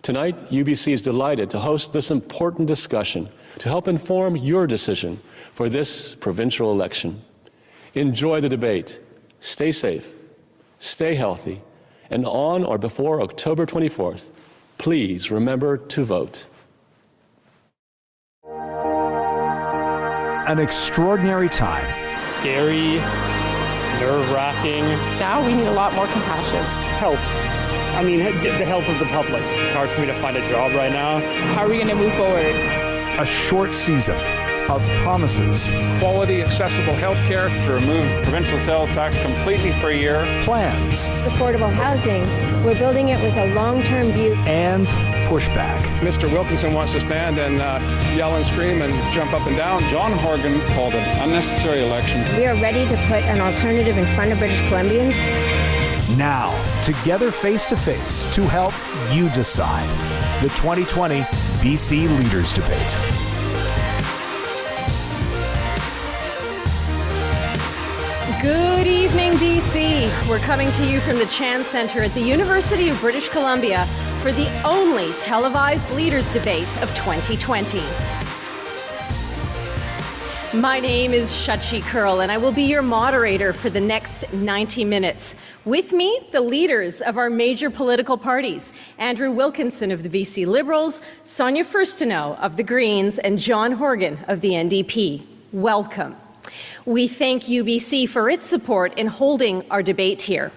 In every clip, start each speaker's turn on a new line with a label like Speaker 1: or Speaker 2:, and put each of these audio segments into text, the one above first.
Speaker 1: Tonight, UBC is delighted to host this important discussion to help inform your decision for this provincial election. Enjoy the debate, stay safe, stay healthy, and on or before October 24th, please remember to vote.
Speaker 2: An extraordinary time.
Speaker 3: Scary, nerve-wracking.
Speaker 4: Now we need a lot more compassion.
Speaker 5: Health. I mean, the health of the public.
Speaker 3: It's hard for me to find a job right now.
Speaker 4: How are we going to move forward?
Speaker 2: A short season of promises.
Speaker 6: Quality, accessible health care.
Speaker 7: To remove provincial sales tax completely for a year.
Speaker 2: Plans.
Speaker 8: Affordable housing. We're building it with a long-term view.
Speaker 2: And pushback.
Speaker 6: Mr. Wilkinson wants to stand and yell and scream and jump up and down.
Speaker 7: John Horgan called an unnecessary election.
Speaker 8: We are ready to put an alternative in front of British Columbians.
Speaker 2: Now, together face-to-face to help you decide. The 2020 BC Leaders Debate.
Speaker 9: Good evening, BC. We're coming to you from the Chan Centre at the University of British Columbia for the only televised Leaders Debate of 2020. My name is Shachi Curl, and I will be your moderator for the next 90 minutes. With me, the leaders of our major political parties, Andrew Wilkinson of the BC Liberals, Sonia Furstenau of the Greens, and John Horgan of the NDP. Welcome. We thank UBC for its support in holding our debate here.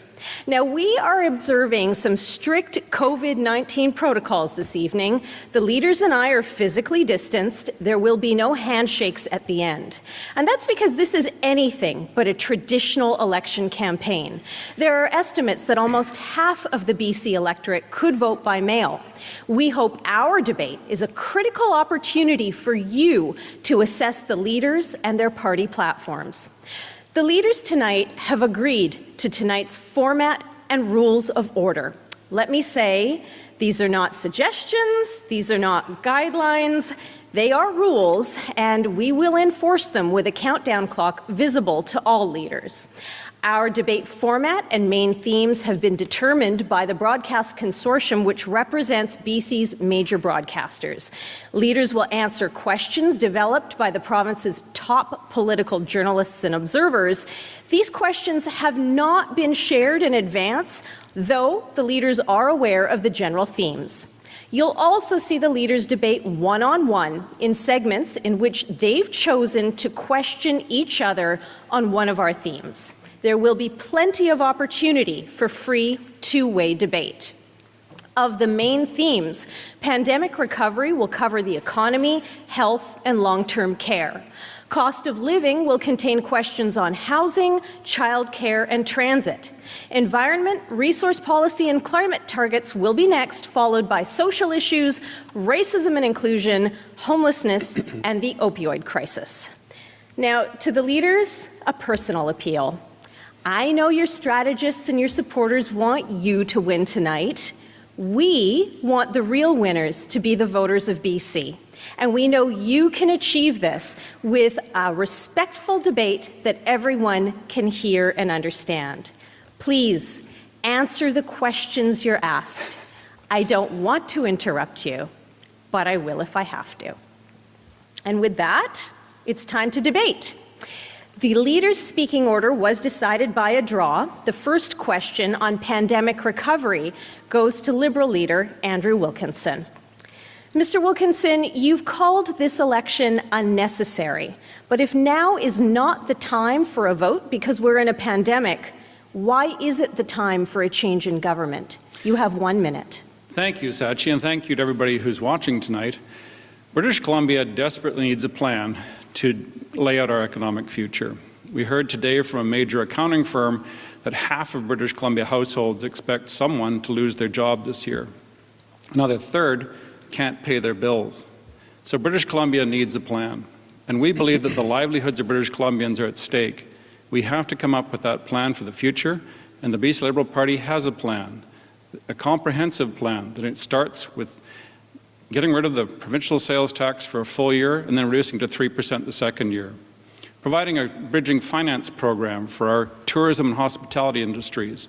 Speaker 9: Now, we are observing some strict COVID-19 protocols this evening. The leaders and I are physically distanced. There will be no handshakes at the end. And that's because this is anything but a traditional election campaign. There are estimates that almost half of the BC electorate could vote by mail. We hope our debate is a critical opportunity for you to assess the leaders and their party platforms. The leaders tonight have agreed to tonight's format and rules of order. Let me say, these are not suggestions, these are not guidelines, they are rules, and we will enforce them with a countdown clock visible to all leaders. Our debate format and main themes have been determined by the Broadcast Consortium, which represents BC's major broadcasters. Leaders will answer questions developed by the province's top political journalists and observers. These questions have not been shared in advance, though the leaders are aware of the general themes. You'll also see the leaders debate one-on-one in segments in which they've chosen to question each other on one of our themes. There will be plenty of opportunity for free two-way debate. Of the main themes, pandemic recovery will cover the economy, health, and long-term care. Cost of living will contain questions on housing, childcare, and transit. Environment, resource policy, and climate targets will be next, followed by social issues, racism and inclusion, homelessness, and the opioid crisis. Now, to the leaders, a personal appeal. I know your strategists and your supporters want you to win tonight. We want the real winners to be the voters of BC. And we know you can achieve this with a respectful debate that everyone can hear and understand. Please answer the questions you're asked. I don't want to interrupt you, but I will if I have to. And with that, it's time to debate. The leaders' speaking order was decided by a draw. The first question on pandemic recovery goes to Liberal leader Andrew Wilkinson. Mr. Wilkinson, you've called this election unnecessary, but if now is not the time for a vote because we're in a pandemic, why is it the time for a change in government? You have 1 minute.
Speaker 7: Thank you, Sachi, and thank you to everybody who's watching tonight. British Columbia desperately needs a plan to lay out our economic future. We heard today from a major accounting firm that half of British Columbia households expect someone to lose their job this year. Another third can't pay their bills. So British Columbia needs a plan. And we believe that the livelihoods of British Columbians are at stake. We have to come up with that plan for the future, and the BC Liberal Party has a plan, a comprehensive plan, that it starts with getting rid of the provincial sales tax for a full year and then reducing to 3% the second year. Providing a bridging finance program for our tourism and hospitality industries.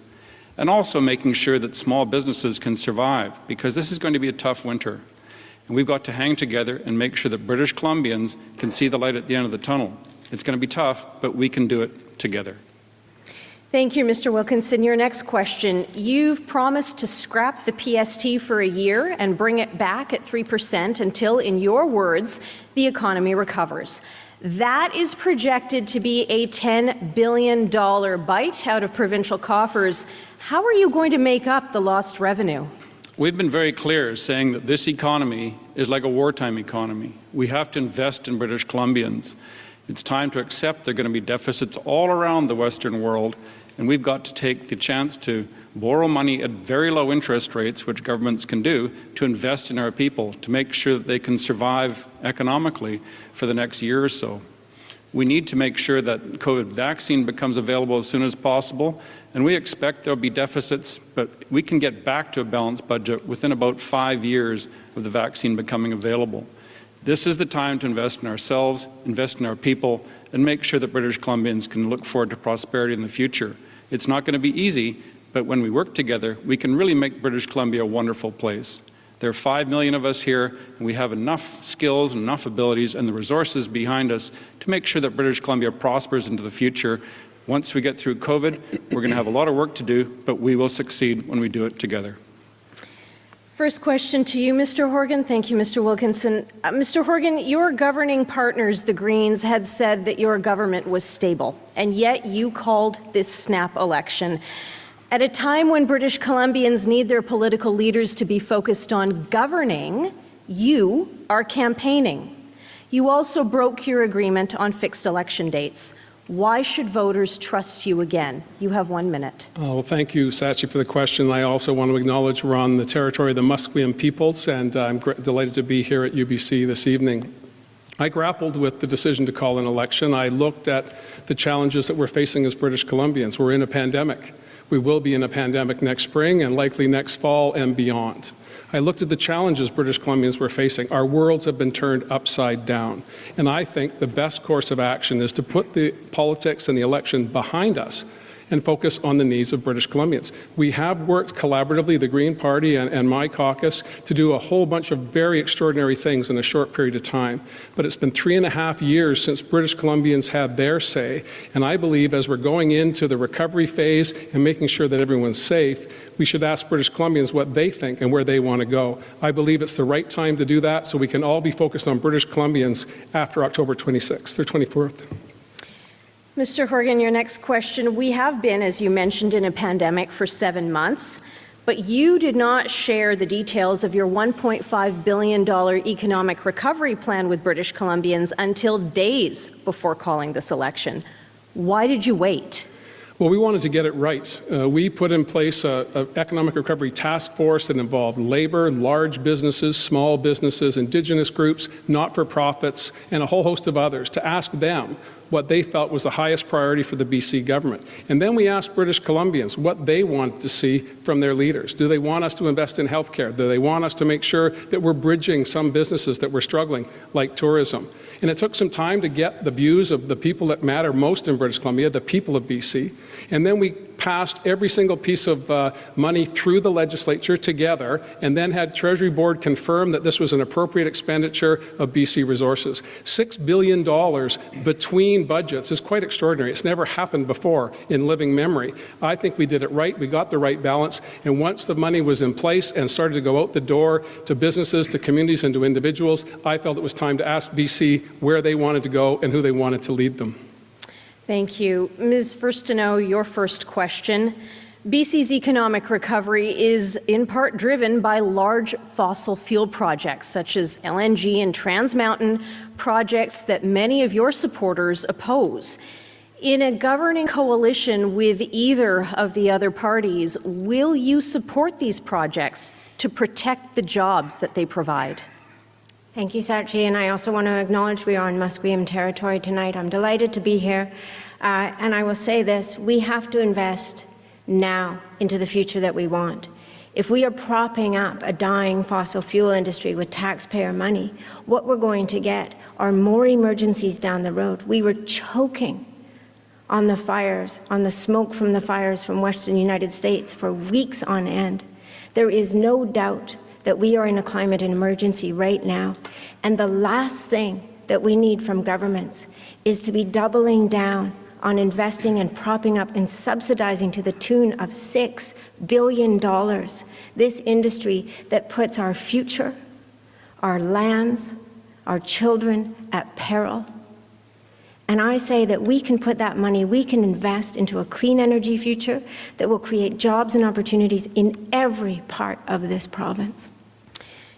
Speaker 7: and also making sure that small businesses can survive, because this is going to be a tough winter. And we've got to hang together and make sure that British Columbians can see the light at the end of the tunnel. It's going to be tough, but we can do it together.
Speaker 9: Thank you, Mr. Wilkinson. Your next question. You've promised to scrap the PST for a year and bring it back at 3% until, in your words, the economy recovers. That is projected to be a $10 billion bite out of provincial coffers. How are you going to make up the lost revenue?
Speaker 7: We've been very clear saying that this economy is like a wartime economy. We have to invest in British Columbians. It's time to accept there are going to be deficits all around the Western world, and we've got to take the chance to borrow money at very low interest rates, which governments can do, to invest in our people, to make sure that they can survive economically for the next year or so. We need to make sure that COVID vaccine becomes available as soon as possible, and we expect there will be deficits, but we can get back to a balanced budget within about 5 years of the vaccine becoming available. This is the time to invest in ourselves, invest in our people, and make sure that British Columbians can look forward to prosperity in the future. It's not going to be easy, but when we work together, we can really make British Columbia a wonderful place. There are 5 million of us here, and we have enough skills and enough abilities and the resources behind us to make sure that British Columbia prospers into the future. Once we get through COVID, we're going to have a lot of work to do, but we will succeed when we do it together.
Speaker 9: First question to you, Mr. Horgan. Thank you, Mr. Wilkinson. Mr. Horgan, your governing partners, the Greens, had said that your government was stable, and yet you called this snap election. At a time when British Columbians need their political leaders to be focused on governing, you are campaigning. You also broke your agreement on fixed election dates. Why should voters trust you again? You have 1 minute.
Speaker 6: Well, thank you, Sachi, for the question. I also want to acknowledge we're on the territory of the Musqueam peoples, and I'm delighted to be here at UBC this evening. I grappled with the decision to call an election. I looked at the challenges that we're facing as British Columbians. We're in a pandemic. We will be in a pandemic next spring and likely next fall and beyond. I looked at the challenges British Columbians were facing. Our worlds have been turned upside down. And I think the best course of action is to put the politics and the election behind us and focus on the needs of British Columbians. We have worked collaboratively, the Green Party and my caucus, to do a whole bunch of very extraordinary things in a short period of time. But it's been 3.5 years since British Columbians had their say. And I believe as we're going into the recovery phase and making sure that everyone's safe, we should ask British Columbians what they think and where they want to go. I believe it's the right time to do that so we can all be focused on British Columbians after October 26th or 24th.
Speaker 9: Mr. Horgan, your next question. We have been, as you mentioned, in a pandemic for 7 months, but you did not share the details of your $1.5 billion economic recovery plan with British Columbians until days before calling this election. Why did you wait?
Speaker 6: Well, we wanted to get it right. We put in place an economic recovery task force that involved labor, large businesses, small businesses, Indigenous groups, not-for-profits, and a whole host of others to ask them what they felt was the highest priority for the BC government. And then we asked British Columbians what they wanted to see from their leaders. Do they want us to invest in healthcare? Do they want us to make sure that we're bridging some businesses that were struggling, like tourism? And it took some time to get the views of the people that matter most in British Columbia, the people of BC. And then we passed every single piece of money through the legislature together and then had Treasury Board confirm that this was an appropriate expenditure of BC resources. $6 billion between budgets is quite extraordinary. It's never happened before in living memory. I think we did it right. We got the right balance. And once the money was in place and started to go out the door to businesses, to communities, and to individuals, I felt it was time to ask BC where they wanted to go and who they wanted to lead them.
Speaker 9: Thank you. Ms. Furstenau, your first question. BC's economic recovery is in part driven by large fossil fuel projects such as LNG and Trans Mountain, projects that many of your supporters oppose. In a governing coalition with either of the other parties, will you support these projects to protect the jobs that they provide?
Speaker 8: Thank you, Sachi, and I also want to acknowledge we are on Musqueam territory tonight. I'm delighted to be here, and I will say this, we have to invest now into the future that we want. If we are propping up a dying fossil fuel industry with taxpayer money, what we're going to get are more emergencies down the road. We were choking on the fires, on the smoke from the fires from Western United States for weeks on end. There is no doubt that we are in a climate emergency right now. And the last thing that we need from governments is to be doubling down on investing and propping up and subsidizing to the tune of $6 billion this industry that puts our future, our lands, our children at peril. And I say that we can put that money, we can invest into a clean energy future that will create jobs and opportunities in every part of this province.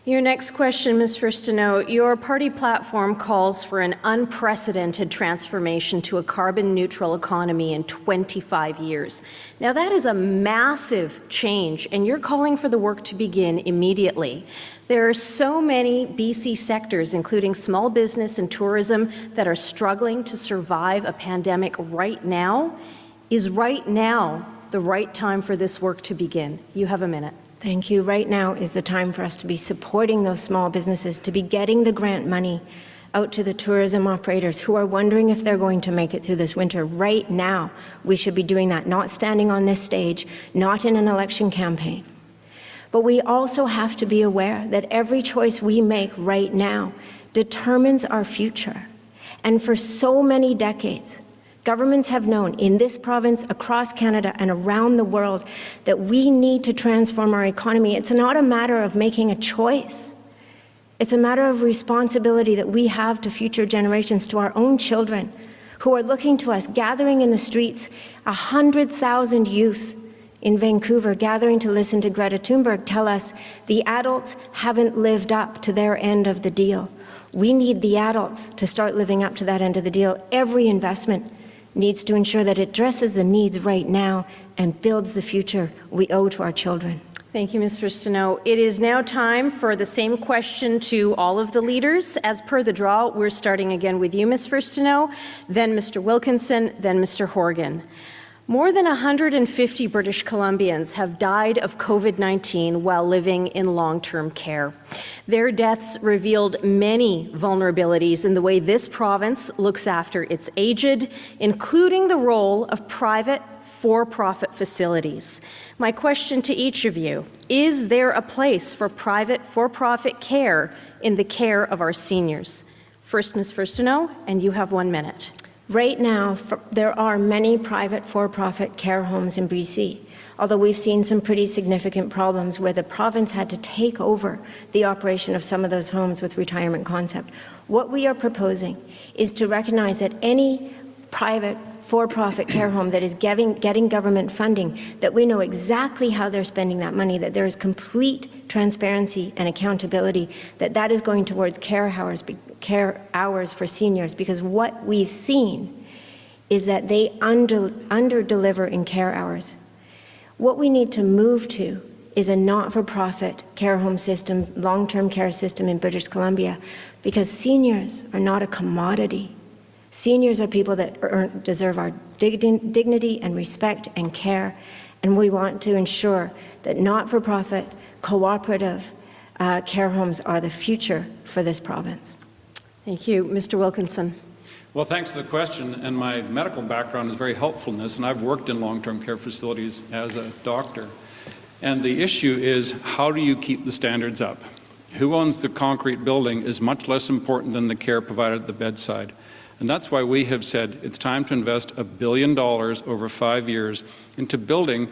Speaker 9: Your next question, Ms. Furstenau. Your party platform calls for an unprecedented transformation to a carbon-neutral economy in 25 years. Now, that is a massive change, and you're calling for the work to begin immediately. There are so many BC sectors, including small business and tourism, that are struggling to survive a pandemic right now. Is right now the right time for this work to begin? You have a minute.
Speaker 8: Thank you. Right now is the time for us to be supporting those small businesses, to be getting the grant money out to the tourism operators who are wondering if they're going to make it through this winter. Right now, we should be doing that, not standing on this stage, not in an election campaign. But we also have to be aware that every choice we make right now determines our future. And for so many decades, governments have known in this province, across Canada, and around the world that we need to transform our economy. It's not a matter of making a choice. It's a matter of responsibility that we have to future generations, to our own children, who are looking to us, gathering in the streets, 100,000 youth in Vancouver gathering to listen to Greta Thunberg tell us the adults haven't lived up to their end of the deal. We need the adults to start living up to that end of the deal. Every investment needs to ensure that it addresses the needs right now and builds the future we owe to our children.
Speaker 9: Thank you, Ms. Furstenau. It is now time for the same question to all of the leaders. As per the draw, we're starting again with you, Ms. Furstenau, then Mr. Wilkinson, then Mr. Horgan. More than 150 British Columbians have died of COVID-19 while living in long-term care. Their deaths revealed many vulnerabilities in the way this province looks after its aged, including the role of private for-profit facilities. My question to each of you, is there a place for private for-profit care in the care of our seniors? First, Ms. Furstenau, and you have 1 minute.
Speaker 8: Right now, there are many private for-profit care homes in BC, although we've seen some pretty significant problems where the province had to take over the operation of some of those homes with Retirement Concept. What we are proposing is to recognize that any private for-profit care home that is getting government funding, that we know exactly how they're spending that money, that there is complete transparency and accountability, that is going towards care hours for seniors, because what we've seen is that they under-deliver in care hours. What we need to move to is a not-for-profit care home system, long-term care system in British Columbia, because seniors are not a commodity. Seniors are people that deserve our dignity and respect and care, and we want to ensure that not-for-profit, cooperative care homes are the future for this province.
Speaker 9: Thank you. Mr. Wilkinson.
Speaker 7: Well, thanks for the question, and my medical background is very helpful in this, and I've worked in long-term care facilities as a doctor. And the issue is, how do you keep the standards up? Who owns the concrete building is much less important than the care provided at the bedside. And that's why we have said it's time to invest $1 billion over 5 years into building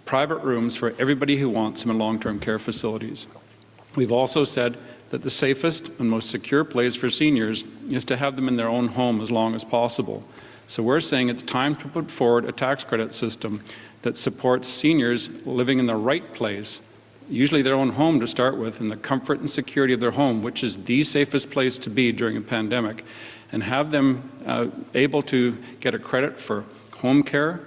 Speaker 7: private rooms for everybody who wants them in long-term care facilities. We've also said that the safest and most secure place for seniors is to have them in their own home as long as possible. So we're saying it's time to put forward a tax credit system that supports seniors living in the right place, usually their own home to start with, in the comfort and security of their home, which is the safest place to be during a pandemic, and have them able to get a credit for home care,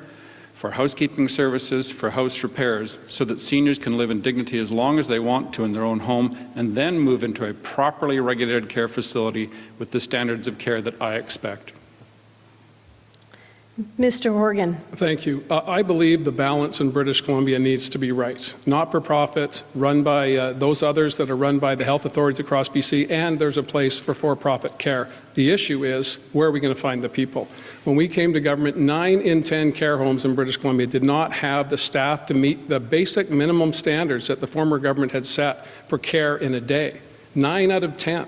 Speaker 7: for housekeeping services, for house repairs, so that seniors can live in dignity as long as they want to in their own home, and then move into a properly regulated care facility with the standards of care that I expect.
Speaker 9: Mr. Horgan.
Speaker 6: Thank you. I believe the balance in British Columbia needs to be right. Not-for-profit, run by those others that are run by the health authorities across BC, and there's a place for for-profit care. The issue is, where are we going to find the people? When we came to government, 9 in 10 care homes in British Columbia did not have the staff to meet the basic minimum standards that the former government had set for care in a day. 9 out of 10.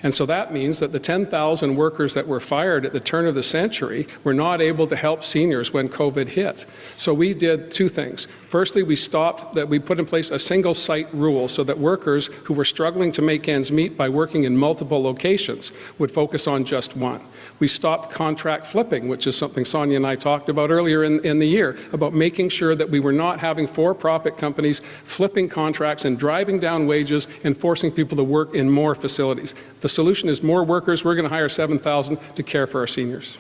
Speaker 6: And so that means that the 10,000 workers that were fired at the turn of the century were not able to help seniors when COVID hit. So we did 2 things. Firstly, we put in place a single site rule so that workers who were struggling to make ends meet by working in multiple locations would focus on just one. We stopped contract flipping, which is something Sonia and I talked about earlier in the year, about making sure that we were not having for-profit companies flipping contracts and driving down wages and forcing people to work in more facilities. The solution is more workers. We're going to hire 7,000 to care for our seniors.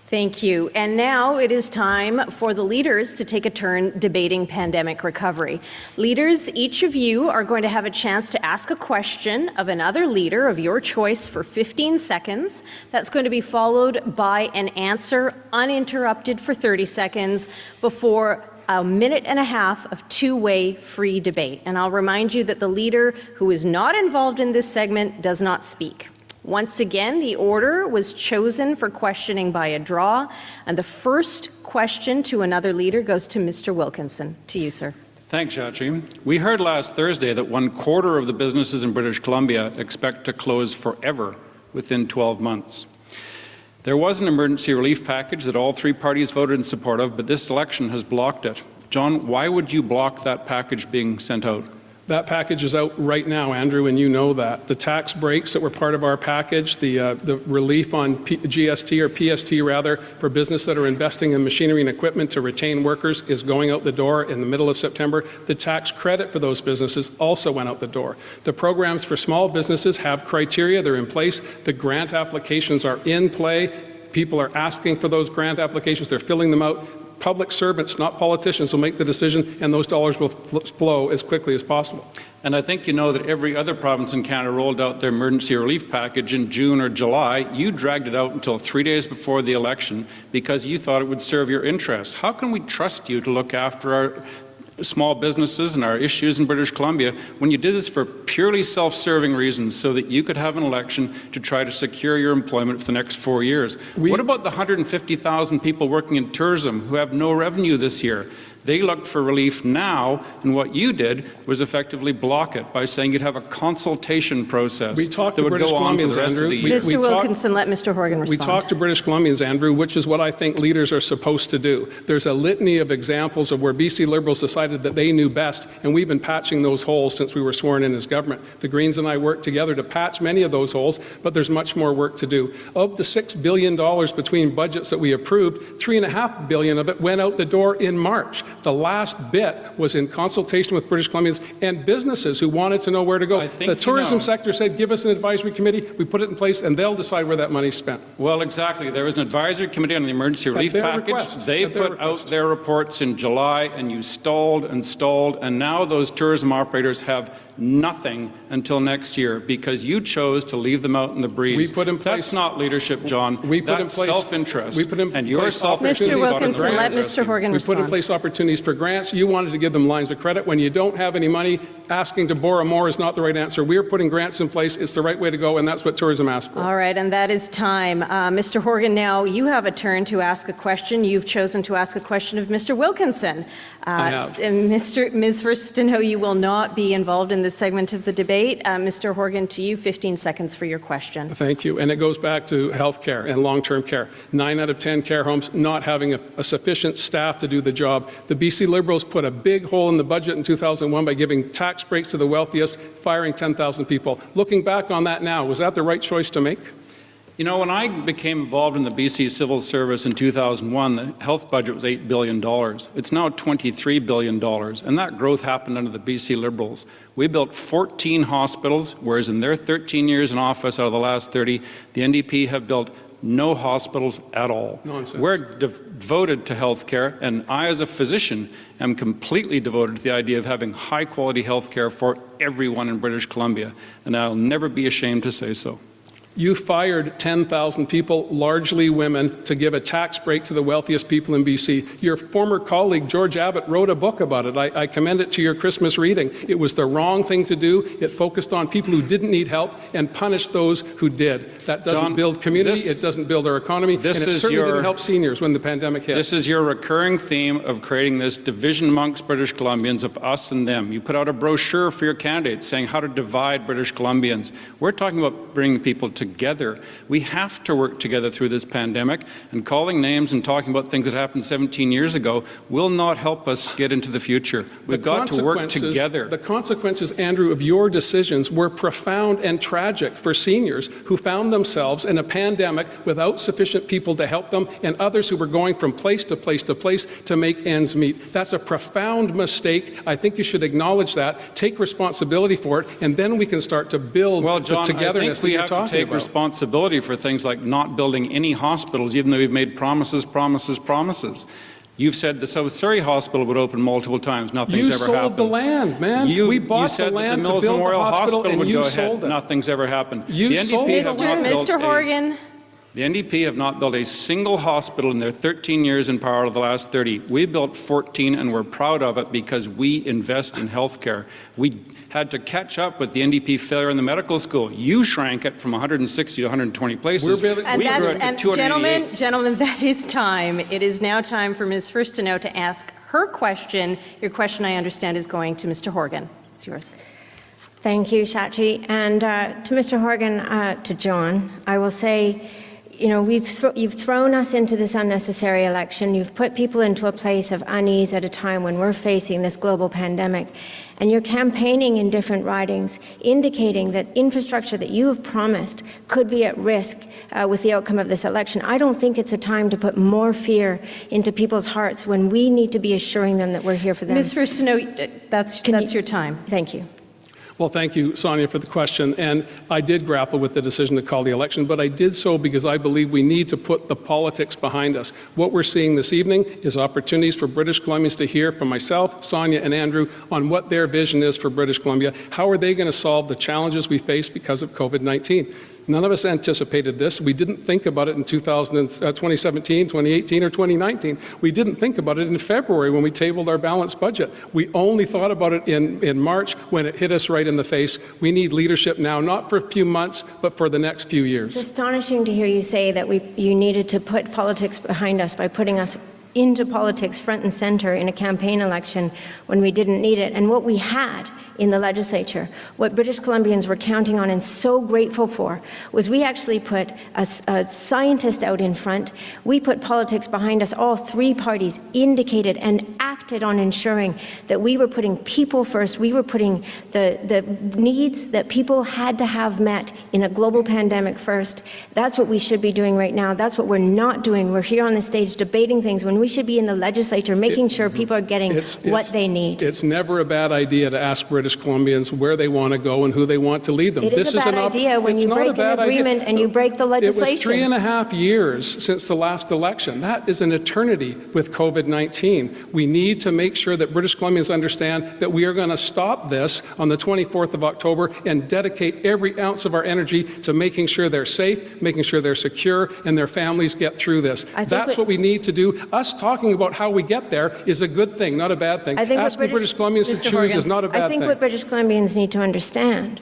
Speaker 9: Thank you. And now it is time for the leaders to take a turn debating pandemic recovery. Leaders, each of you are going to have a chance to ask a question of another leader of your choice for 15 seconds. That's going to be followed by an answer uninterrupted for 30 seconds before a minute and a half of two-way free debate. And I'll remind you that the leader who is not involved in this segment does not speak. Once again, the order was chosen for questioning by a draw, and the first question to another leader goes to Mr. Wilkinson. To you, sir.
Speaker 7: Thanks, Shachi. We heard last Thursday that 1/4 of the businesses in British Columbia expect to close forever within 12 months. There was an emergency relief package that all 3 parties voted in support of, but this election has blocked it. John, why would you block that package being sent out?
Speaker 6: That package is out right now, Andrew, and you know that. The tax breaks that were part of our package, the relief on GST or PST rather, for business that are investing in machinery and equipment to retain workers is going out the door in the middle of September. The tax credit for those businesses also went out the door. The programs for small businesses have criteria. They're in place. The grant applications are in play. People are asking for those grant applications. They're filling them out. Public servants, not politicians, will make the decision, and those dollars will flow as quickly as possible.
Speaker 7: And I think you know that every other province in Canada rolled out their emergency relief package in June or July. You dragged it out until 3 days before the election because you thought it would serve your interests. How can we trust you to look after our small businesses and our issues in British Columbia when you did this for purely self-serving reasons so that you could have an election to try to secure your employment for the next 4 years? What about the 150,000 people working in tourism who have no revenue this year? They looked for relief now, and what you did was effectively block it by saying you'd have a consultation process
Speaker 6: we talked
Speaker 7: that
Speaker 6: to
Speaker 7: would
Speaker 6: British
Speaker 7: go on for
Speaker 6: Columbians,
Speaker 7: the rest
Speaker 6: Andrew.
Speaker 7: of the year.
Speaker 9: Mr. Wilkinson, let Mr. Horgan respond.
Speaker 6: We talked to British Columbians, Andrew, which is what I think leaders are supposed to do. There's a litany of examples of where BC Liberals decided that they knew best, and we've been patching those holes since we were sworn in as government. The Greens and I worked together to patch many of those holes, but there's much more work to do. Of the $6 billion between budgets that we approved, $3.5 billion of it went out the door in March. The last bit was in consultation with British Columbians and businesses who wanted to know where to go. The tourism sector said, give us an advisory committee. We put it in place, and they'll decide where that money's spent.
Speaker 7: Well, exactly. There was an advisory committee on the emergency relief package. They put out their reports in July, and you stalled and stalled, and now those tourism operators have nothing until next year because you chose to leave them out in the breeze.
Speaker 6: We put in place,
Speaker 7: that's not leadership, John. That's self-interest.
Speaker 6: And your
Speaker 9: Mr. Wilkinson, let Mr. Horgan respond.
Speaker 6: We put in place opportunities for grants. You wanted to give them lines of credit. When you don't have any money, asking to borrow more is not the right answer. We're putting grants in place. It's the right way to go, and that's what tourism asked for.
Speaker 9: All right, and that is time. Mr. Horgan, now you have a turn to ask a question. You've chosen to ask a question of Mr. Wilkinson.
Speaker 6: I have.
Speaker 9: Ms. Furstenau, you will not be involved in this segment of the debate. Mr. Horgan, to you, 15 seconds for your question.
Speaker 6: Thank you. And it goes back to health care and long-term care. 9 out of 10 care homes not having a sufficient staff to do the job. The BC Liberals put a big hole in the budget in 2001 by giving tax breaks to the wealthiest, firing 10,000 people. Looking back on that now, was that the right choice to make?
Speaker 7: You know, when I became involved in the BC Civil Service in 2001, the health budget was $8 billion. It's now $23 billion, and that growth happened under the BC Liberals. We built 14 hospitals, whereas in their 13 years in office out of the last 30, the NDP have built no hospitals at all.
Speaker 6: Nonsense.
Speaker 7: We're devoted to health care, and I, as a physician, am completely devoted to the idea of having high-quality health care for everyone in British Columbia, and I'll never be ashamed to say so.
Speaker 6: You fired 10,000 people, largely women, to give a tax break to the wealthiest people in BC. Your former colleague, George Abbott, wrote a book about it. I commend it to your Christmas reading. It was the wrong thing to do. It focused on people who didn't need help and punished those who did. That doesn't build community, it doesn't build our economy, and it certainly didn't help seniors when the pandemic hit.
Speaker 7: This is your recurring theme of creating this division amongst British Columbians of us and them. You put out a brochure for your candidates saying how to divide British Columbians. We're talking about bringing people together. We have to work together through this pandemic, and calling names and talking about things that happened 17 years ago will not help us get into the future. We've got to work together.
Speaker 6: The consequences, Andrew, of your decisions were profound and tragic for seniors who found themselves in a pandemic without sufficient people to help them, and others who were going from place to place to place to make ends meet. That's a profound mistake. I think you should acknowledge that, take responsibility for it, and then we can start to build the togetherness that you're talking about.
Speaker 7: To take responsibility for things like not building any hospitals, even though we've made promises. You've said the South Surrey Hospital would open multiple times. Nothing's ever happened.
Speaker 6: You sold the land, man. We bought the land to build the hospital, and you sold it.
Speaker 7: Nothing's ever happened.
Speaker 6: You sold it.
Speaker 9: Mr. Horgan.
Speaker 7: The NDP have not built a single hospital in their 13 years in power of the last 30. We built 14, and we're proud of it because we invest in healthcare. We had to catch up with the NDP failure in the medical school. You shrank it from 160 to 120 places. We grew it to 288.
Speaker 9: Gentlemen, that is time. It is now time for Ms. Furstenau to ask her question. Your question, I understand, is going to Mr. Horgan. It's yours.
Speaker 8: Thank you, Shachi. And to Mr. Horgan, to John, I will say, you know, you've thrown us into this unnecessary election. You've put people into a place of unease at a time when we're facing this global pandemic. And you're campaigning in different ridings, indicating that infrastructure that you have promised could be at risk with the outcome of this election. I don't think it's a time to put more fear into people's hearts when we need to be assuring them that we're here for them.
Speaker 9: Ms. Furstenau, that's your time.
Speaker 8: Thank you.
Speaker 6: Well, thank you, Sonia, for the question. And I did grapple with the decision to call the election, but I did so because I believe we need to put the politics behind us. What we're seeing this evening is opportunities for British Columbians to hear from myself, Sonia, and Andrew on what their vision is for British Columbia. How are they going to solve the challenges we face because of COVID-19? None of us anticipated this. We didn't think about it in 2017, 2018, or 2019. We didn't think about it in February when we tabled our balanced budget. We only thought about it in March when it hit us right in the face. We need leadership now, not for a few months, but for the next few years.
Speaker 8: It's astonishing to hear you say that you needed to put politics behind us by putting us into politics front and center in a campaign election when we didn't need it. And what we had in the legislature, what British Columbians were counting on and so grateful for, was we actually put a scientist out in front. We put politics behind us. All three parties indicated and acted on ensuring that we were putting people first. We were putting the needs that people had to have met in a global pandemic first. That's what we should be doing right now. That's what we're not doing. We're here on the stage debating things when we should be in the legislature making sure people are getting what they need.
Speaker 6: It's never a bad idea to ask British Columbians where they want to go and who they want to lead them.
Speaker 8: It is a bad idea when you break an agreement and you break the legislation.
Speaker 6: It was 3.5 years since the last election. That is an eternity with COVID-19. We need to make sure that British Columbians understand that we are going to stop this on the 24th of October and dedicate every ounce of our energy to making sure they're safe, making sure they're secure, and their families get through this. That's what we need to do. Us talking about how we get there is a good thing, not a bad thing. Asking British Columbians to choose is not a bad thing.
Speaker 8: What British Columbians need to understand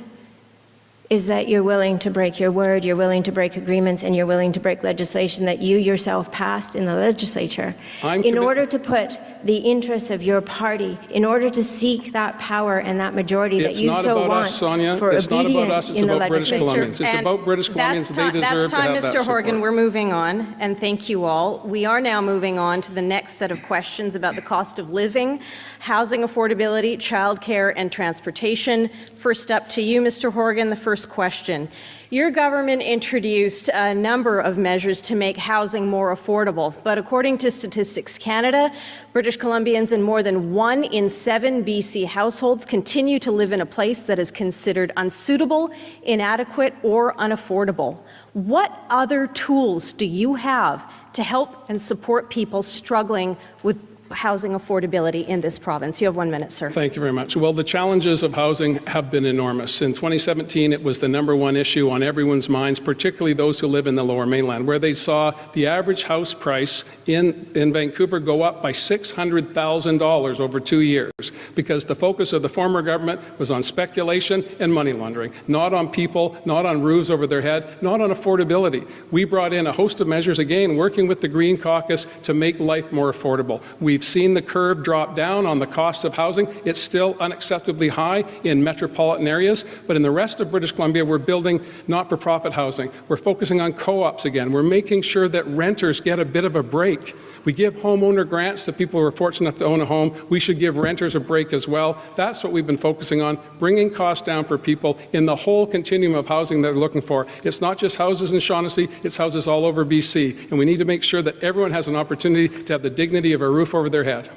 Speaker 8: is that you're willing to break your word, you're willing to break agreements, and you're willing to break legislation that you yourself passed in the legislature in order to put the interests of your party, in order to seek that power and that majority that you so want for obedience in the legislature. It's not about us,
Speaker 6: it's about British Columbians. It's about British Columbians. They deserve to have that support.
Speaker 9: That's time, Mr. Horgan. We're moving on, and thank you all. We are now moving on to the next set of questions about the cost of living, housing affordability, childcare, and transportation. First up to you, Mr. Horgan, the first question. Your government introduced a number of measures to make housing more affordable, but according to Statistics Canada, British Columbians and more than 1 in 7 BC households continue to live in a place that is considered unsuitable, inadequate, or unaffordable. What other tools do you have to help and support people struggling with housing affordability in this province? You have 1 minute, sir.
Speaker 6: Thank you very much. Well, the challenges of housing have been enormous. In 2017, it was the #1 issue on everyone's minds, particularly those who live in the Lower Mainland, where they saw the average house price in Vancouver go up by $600,000 over 2 years, because the focus of the former government was on speculation and money laundering, not on people, not on roofs over their head, not on affordability. We brought in a host of measures, again, working with the Green Caucus to make life more affordable. We've seen the curve drop down on the cost of housing. It's still unacceptably high in metropolitan areas, but in the rest of British Columbia, we're building not-for-profit housing. We're focusing on co-ops again. We're making sure that renters get a bit of a break. We give homeowner grants to people who are fortunate enough to own a home. We should give renters a break as well. That's what we've been focusing on, bringing costs down for people in the whole continuum of housing that they're looking for. It's not just houses in Shaughnessy, it's houses all over BC. And we need to make sure that everyone has an opportunity to have the dignity of a roof over their head.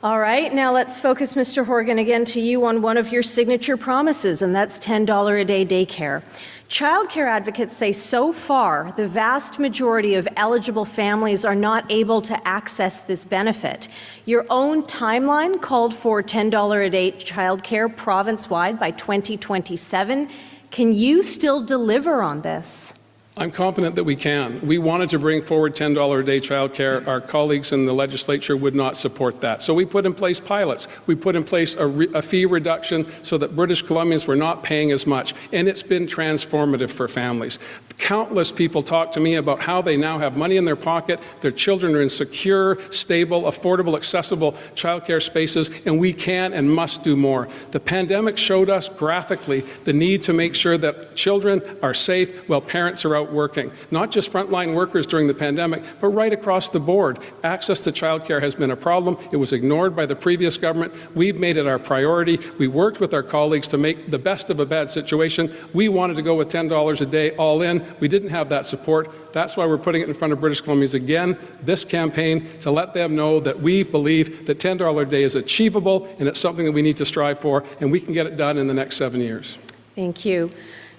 Speaker 9: All right, now let's focus, Mr. Horgan, again to you on one of your signature promises, and that's $10 a day daycare. Childcare advocates say so far the vast majority of eligible families are not able to access this benefit. Your own timeline called for $10 a day childcare province-wide by 2027. Can you still deliver on this?
Speaker 6: I'm confident that we can. We wanted to bring forward $10 a day childcare. Our colleagues in the legislature would not support that. So we put in place pilots. We put in place a fee reduction so that British Columbians were not paying as much. And it's been transformative for families. Countless people talk to me about how they now have money in their pocket. Their children are in secure, stable, affordable, accessible childcare spaces, and we can and must do more. The pandemic showed us graphically the need to make sure that children are safe while parents are out working. Not just frontline workers during the pandemic, but right across the board. Access to childcare has been a problem. It was ignored by the previous government. We've made it our priority. We worked with our colleagues to make the best of a bad situation. We wanted to go with $10 a day all in. We didn't have that support. That's why we're putting it in front of British Columbians again, this campaign, to let them know that we believe that $10 a day is achievable and it's something that we need to strive for, and we can get it done in the next 7 years.
Speaker 9: Thank you.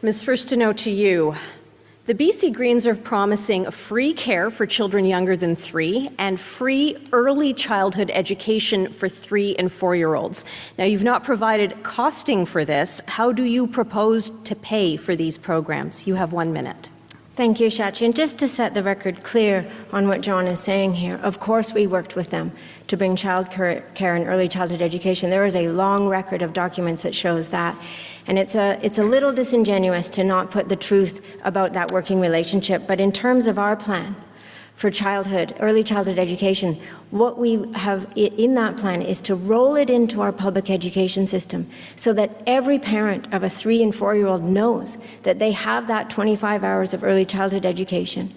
Speaker 9: Ms. Furstenau, to you. The BC Greens are promising free care for children younger than 3 and free early childhood education for 3 and 4-year-olds. Now, you've not provided costing for this. How do you propose to pay for these programs? You have 1 minute.
Speaker 8: Thank you, Shachi. And just to set the record clear on what John is saying here, of course we worked with them to bring child care and early childhood education. There is a long record of documents that shows that. And it's a little disingenuous to not put the truth about that working relationship. But in terms of our plan for early childhood education, what we have in that plan is to roll it into our public education system so that every parent of a 3 and 4-year-old knows that they have that 25 hours of early childhood education.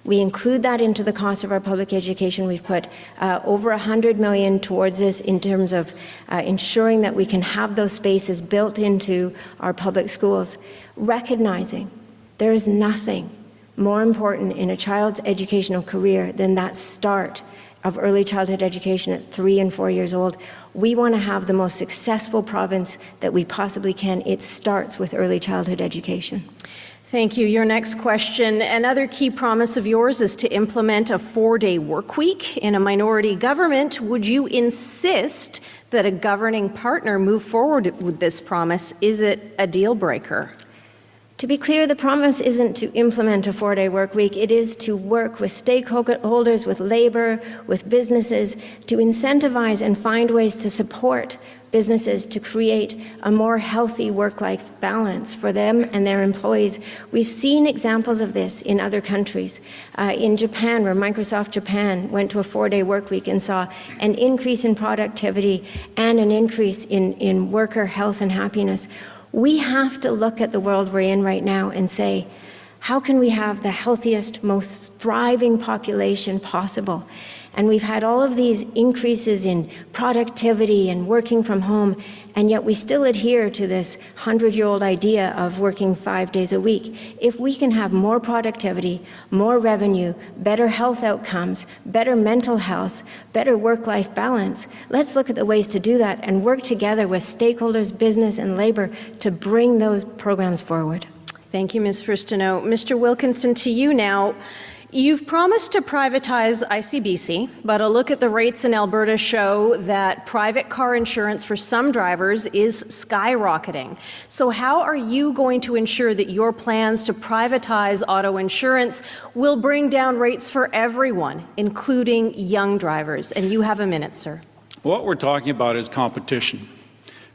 Speaker 8: We include that into the cost of our public education. We've put over $100 million towards this in terms of ensuring that we can have those spaces built into our public schools, recognizing there is nothing more important in a child's educational career than that start of early childhood education at 3 and 4 years old. We want to have the most successful province that we possibly can. It starts with early childhood education.
Speaker 9: Thank you. Your next question. Another key promise of yours is to implement a 4-day work week. In a minority government, would you insist that a governing partner move forward with this promise? Is it a deal breaker?
Speaker 8: To be clear, the promise isn't to implement a 4-day work week. It is to work with stakeholders, with labor, with businesses, to incentivize and find ways to support businesses to create a more healthy work-life balance for them and their employees. We've seen examples of this in other countries. In Japan, where Microsoft Japan went to a 4-day work week and saw an increase in productivity and an increase in worker health and happiness. We have to look at the world we're in right now and say, how can we have the healthiest, most thriving population possible? And we've had all of these increases in productivity and working from home, and yet we still adhere to this 100-year-old idea of working 5 days a week. If we can have more productivity, more revenue, better health outcomes, better mental health, better work-life balance, let's look at the ways to do that and work together with stakeholders, business, and labor to bring those programs forward.
Speaker 9: Thank you, Ms. Furstenau. Mr. Wilkinson, to you now. You've promised to privatize ICBC, but a look at the rates in Alberta show that private car insurance for some drivers is skyrocketing. So how are you going to ensure that your plans to privatize auto insurance will bring down rates for everyone, including young drivers? And you have a minute, sir.
Speaker 7: What we're talking about is competition.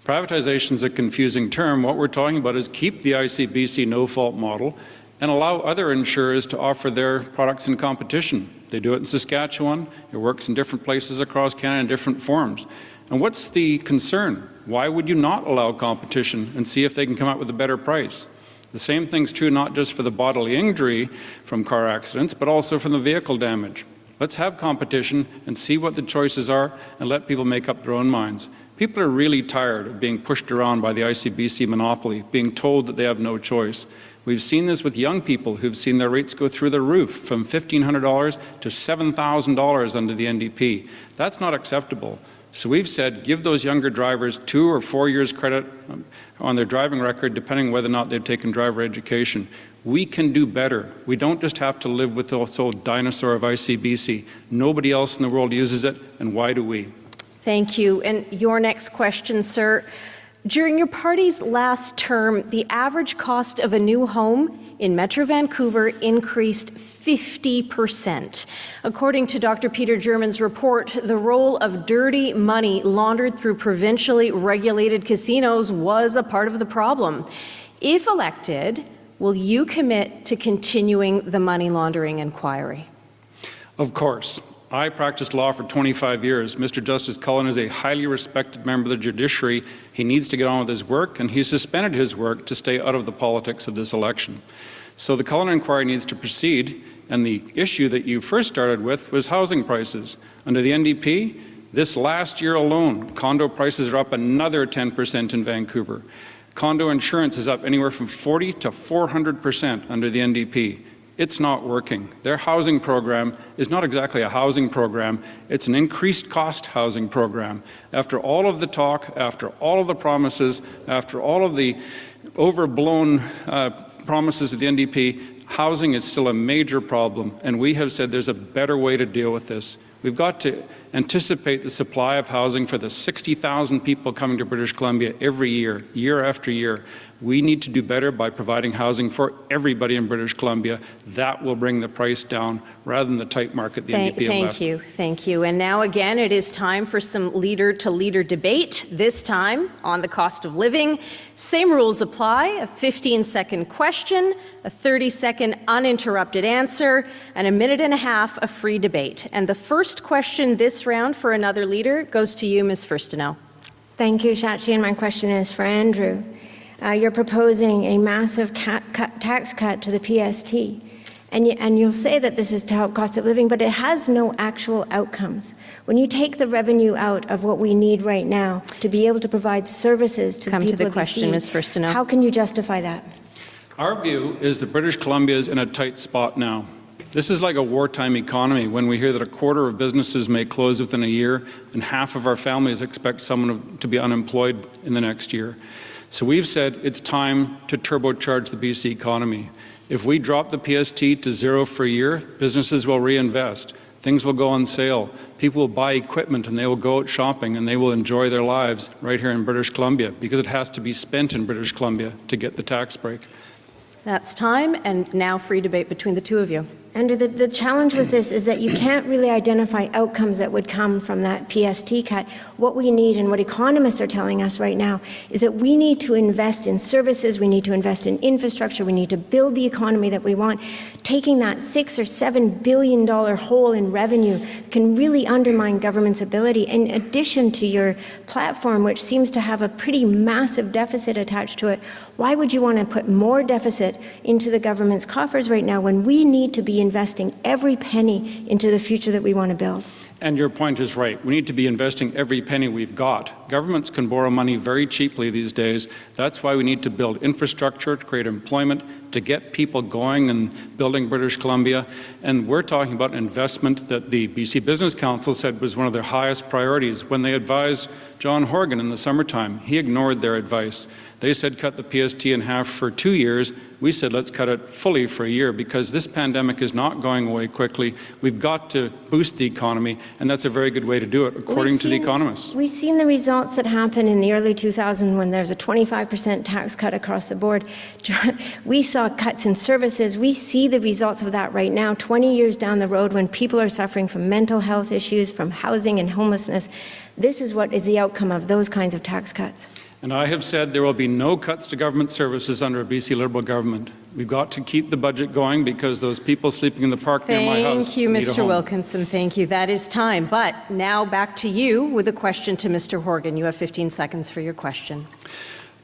Speaker 7: Privatization is a confusing term. What we're talking about is keep the ICBC no-fault model and allow other insurers to offer their products in competition. They do it in Saskatchewan. It works in different places across Canada in different forms. And what's the concern? Why would you not allow competition and see if they can come up with a better price? The same thing's true not just for the bodily injury from car accidents, but also from the vehicle damage. Let's have competition and see what the choices are and let people make up their own minds. People are really tired of being pushed around by the ICBC monopoly, being told that they have no choice. We've seen this with young people who've seen their rates go through the roof from $1,500 to $7,000 under the NDP. That's not acceptable. So we've said give those younger drivers 2 or 4 years credit on their driving record, depending whether or not they've taken driver education. We can do better. We don't just have to live with this old dinosaur of ICBC. Nobody else in the world uses it, and why do we?
Speaker 9: Thank you. And your next question, sir. During your party's last term, the average cost of a new home in Metro Vancouver increased 50%. According to Dr. Peter German's report, the role of dirty money laundered through provincially regulated casinos was a part of the problem. If elected, will you commit to continuing the money laundering inquiry?
Speaker 7: Of course. I practiced law for 25 years. Mr. Justice Cullen is a highly respected member of the judiciary. He needs to get on with his work, and he suspended his work to stay out of the politics of this election. So the Cullen inquiry needs to proceed, and the issue that you first started with was housing prices. Under the NDP, this last year alone, condo prices are up another 10% in Vancouver. Condo insurance is up anywhere from 40 to 400% under the NDP. It's not working. Their housing program is not exactly a housing program. It's an increased cost housing program. After all of the talk, after all of the promises, after all of the overblown promises of the NDP, housing is still a major problem, and we have said there's a better way to deal with this. We've got to anticipate the supply of housing for the 60,000 people coming to British Columbia every year, year after year. We need to do better by providing housing for everybody in British Columbia. That will bring the price down rather than the tight market the NDP have left.
Speaker 9: Thank you. And now again, it is time for some leader-to-leader debate, this time on the cost of living. Same rules apply, a 15-second question, a 30-second uninterrupted answer, and a minute and a half of free debate. And the first question this round for another leader goes to you, Ms. Furstenau.
Speaker 8: Thank you, Shachi, and my question is for Andrew. You're proposing a massive tax cut to the PST, and you'll say that this is to help cost of living, but it has no actual outcomes. When you take the revenue out of what we need right now to be able to provide services to the people of BC,
Speaker 9: come to the question, Ms. Furstenau.
Speaker 8: How can you justify that?
Speaker 7: Our view is that British Columbia is in a tight spot now. This is like a wartime economy when we hear that a quarter of businesses may close within a year and half of our families expect someone to be unemployed in the next year. So we've said it's time to turbocharge the BC economy. If we drop the PST to zero for a year, businesses will reinvest. Things will go on sale. People will buy equipment and they will go out shopping and they will enjoy their lives right here in British Columbia because it has to be spent in British Columbia to get the tax break.
Speaker 9: That's time, and now free debate between the two of you.
Speaker 8: And the challenge with this is that you can't really identify outcomes that would come from that PST cut. What we need, and what economists are telling us right now, is that we need to invest in services, we need to invest in infrastructure, we need to build the economy that we want. Taking that $6 or $7 billion hole in revenue can really undermine government's ability, in addition to your platform, which seems to have a pretty massive deficit attached to it. Why would you want to put more deficit into the government's coffers right now when we need to be investing every penny into the future that we want to build?
Speaker 7: And your point is right. We need to be investing every penny we've got. Governments can borrow money very cheaply these days. That's why we need to build infrastructure to create employment, to get people going and building British Columbia. And we're talking about investment that the BC Business Council said was one of their highest priorities. When they advised John Horgan in the summertime, he ignored their advice. They said cut the PST in half for 2 years. We said let's cut it fully for a year because this pandemic is not going away quickly. We've got to boost the economy, and that's a very good way to do it, according to the economists.
Speaker 8: We've seen the results that happened in the early 2000s when there's a 25% tax cut across the board. We saw cuts in services. We see the results of that right now, 20 years down the road when people are suffering from mental health issues, from housing and homelessness. This is what is the outcome of those kinds of tax cuts.
Speaker 7: And I have said there will be no cuts to government services under a BC Liberal government. We've got to keep the budget going because those people sleeping in the park near my house
Speaker 9: Thank you,
Speaker 7: need a
Speaker 9: Mr.
Speaker 7: home.
Speaker 9: Wilkinson. Thank you. That is time. But now back to you with a question to Mr. Horgan. You have 15 seconds for your question.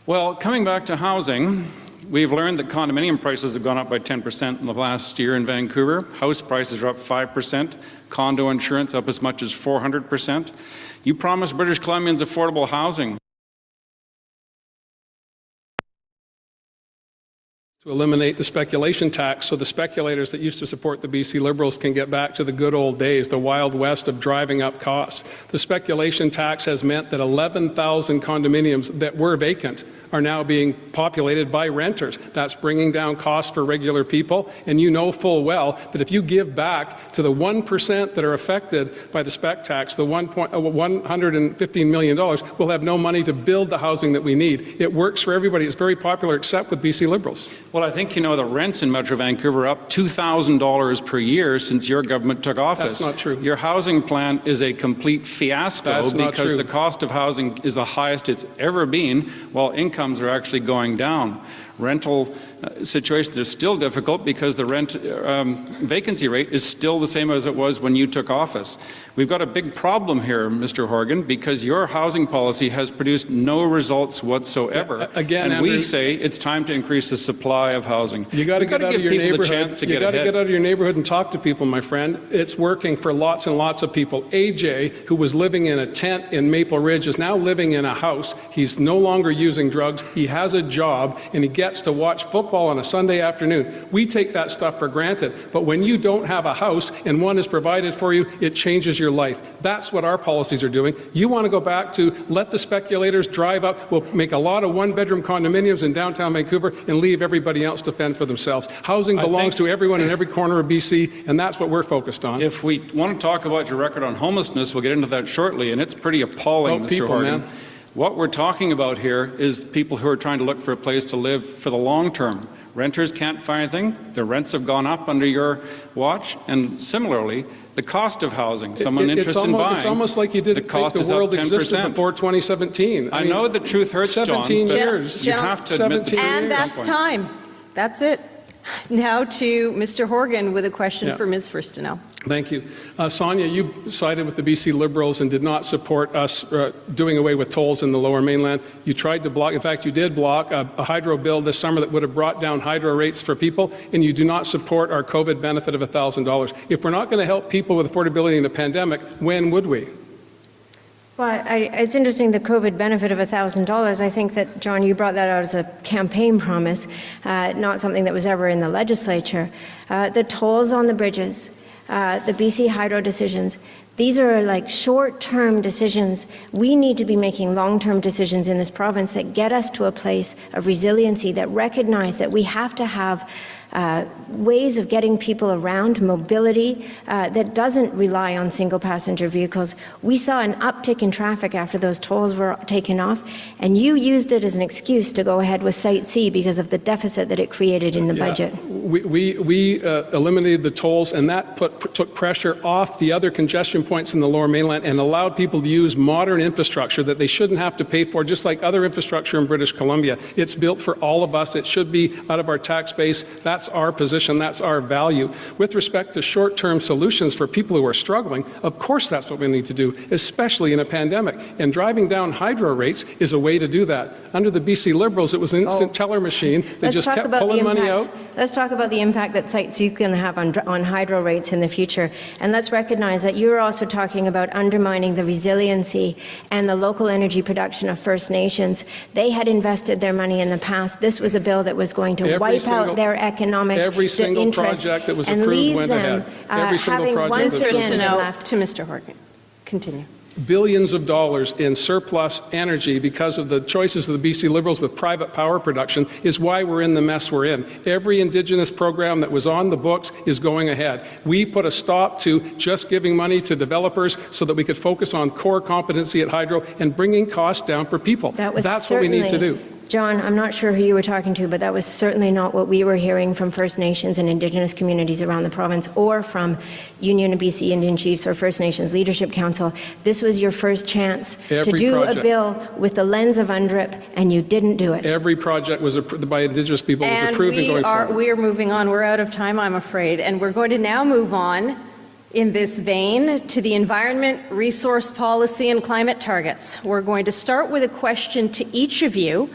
Speaker 7: Well, coming back to housing, we've learned that condominium prices have gone up by 10% in the last year in Vancouver. House prices are up 5%. Condo insurance up as much as 400%. You promised British Columbians affordable housing.
Speaker 6: To eliminate the speculation tax so the speculators that used to support the BC Liberals can get back to the good old days, the Wild West of driving up costs. The speculation tax has meant that 11,000 condominiums that were vacant are now being populated by renters. That's bringing down costs for regular people, and you know full well that if you give back to the 1% that are affected by the spec tax, the $115 million, we'll have no money to build the housing that we need. It works for everybody. It's very popular except with BC Liberals.
Speaker 7: Well, I think you know the rents in Metro Vancouver are up $2,000 per year since your government took office.
Speaker 6: That's not true.
Speaker 7: Your housing plan is a complete fiasco
Speaker 6: That's not
Speaker 7: because
Speaker 6: true.
Speaker 7: the cost of housing is the highest it's ever been, while incomes are actually going down. Rental situations are still difficult because the rent vacancy rate is still the same as it was when you took office. We've got a big problem here, Mr. Horgan, because your housing policy has produced no results whatsoever.
Speaker 6: Again,
Speaker 7: and we
Speaker 6: Andrew,
Speaker 7: say it's time to increase the supply of housing.
Speaker 6: You got to get out of your neighborhood.
Speaker 7: The chance to
Speaker 6: you
Speaker 7: get
Speaker 6: got to
Speaker 7: ahead.
Speaker 6: get out of your neighborhood and talk to people, my friend. It's working for lots and lots of people. AJ, who was living in a tent in Maple Ridge, is now living in a house. He's no longer using drugs. He has a job, and he gets to watch football on a Sunday afternoon. We take that stuff for granted, but when you don't have a house and one is provided for you, it changes your life. That's what our policies are doing. You want to go back to let the speculators drive up. We'll make a lot of one-bedroom condominiums in downtown Vancouver and leave everybody else to fend for themselves. Housing belongs to everyone in every corner of BC, and that's what we're focused on.
Speaker 7: If we want to talk about your record on homelessness, we'll get into that shortly, and it's pretty appalling, Mr. Horgan.
Speaker 6: Man.
Speaker 7: What we're talking about here is people who are trying to look for a place to live for the long term. Renters can't find anything. The rents have gone up under your watch. And similarly, the cost of housing, someone interested in buying,
Speaker 6: it's almost like you didn't think the world existed before 2017.
Speaker 7: I know the truth hurts,
Speaker 6: 17
Speaker 7: John,
Speaker 6: years.
Speaker 7: You have to admit the truth.
Speaker 9: And that's time. That's it. Now to Mr. Horgan with a question for Ms. Furstenau.
Speaker 6: Thank you. Sonia, you sided with the BC Liberals and did not support us doing away with tolls in the Lower Mainland. You tried to block, in fact, you did block a hydro bill this summer that would have brought down hydro rates for people, and you do not support our COVID benefit of $1,000. If we're not going to help people with affordability in the pandemic, when would we?
Speaker 8: Well, it's interesting, the COVID benefit of $1,000. I think that, John, you brought that out as a campaign promise, not something that was ever in the legislature. The tolls on the bridges, the BC Hydro decisions, these are like short-term decisions. We need to be making long-term decisions in this province that get us to a place of resiliency, that recognize that we have to have ways of getting people around, mobility that doesn't rely on single passenger vehicles. We saw an uptick in traffic after those tolls were taken off, and you used it as an excuse to go ahead with Site C because of the deficit that it created in the budget.
Speaker 6: We eliminated the tolls, and that took pressure off the other congestion points in the Lower Mainland and allowed people to use modern infrastructure that they shouldn't have to pay for, just like other infrastructure in British Columbia. It's built for all of us. It should be out of our tax base. That's That's our position. That's our value. With respect to short-term solutions for people who are struggling, of course that's what we need to do, especially in a pandemic. And driving down hydro rates is a way to do that. Under the BC Liberals, it was an instant teller machine. They just kept pulling money out.
Speaker 8: Let's talk about the impact that Site C is going to have on hydro rates in the future. And let's recognize that you're also talking about undermining the resiliency and the local energy production of First Nations. They had invested their money in the past. This was a bill that was going to wipe out their economic interests.
Speaker 6: Every single project that was approved went ahead. Every single project.
Speaker 9: Ms. Furstenau, to Mr. Horgan. Continue.
Speaker 6: Billions of dollars in surplus energy because of the choices of the BC Liberals with private power production is why we're in the mess we're in. Every Indigenous program that was on the books is going ahead. We put a stop to just giving money to developers so that we could focus on core competency at hydro and bringing costs down for people. That's what we need to do.
Speaker 8: John, I'm not sure who you were talking to, but that was certainly not what we were hearing from First Nations and Indigenous communities around the province or from Union of BC Indian Chiefs or First Nations Leadership Council. This was your first chance to do a bill with the lens of UNDRIP, and you didn't do it.
Speaker 6: Every project was by Indigenous people was approved and going forward.
Speaker 9: We are moving on. We're out of time, I'm afraid, and we're going to now move on in this vein to the environment, resource policy, and climate targets. We're going to start with a question to each of you,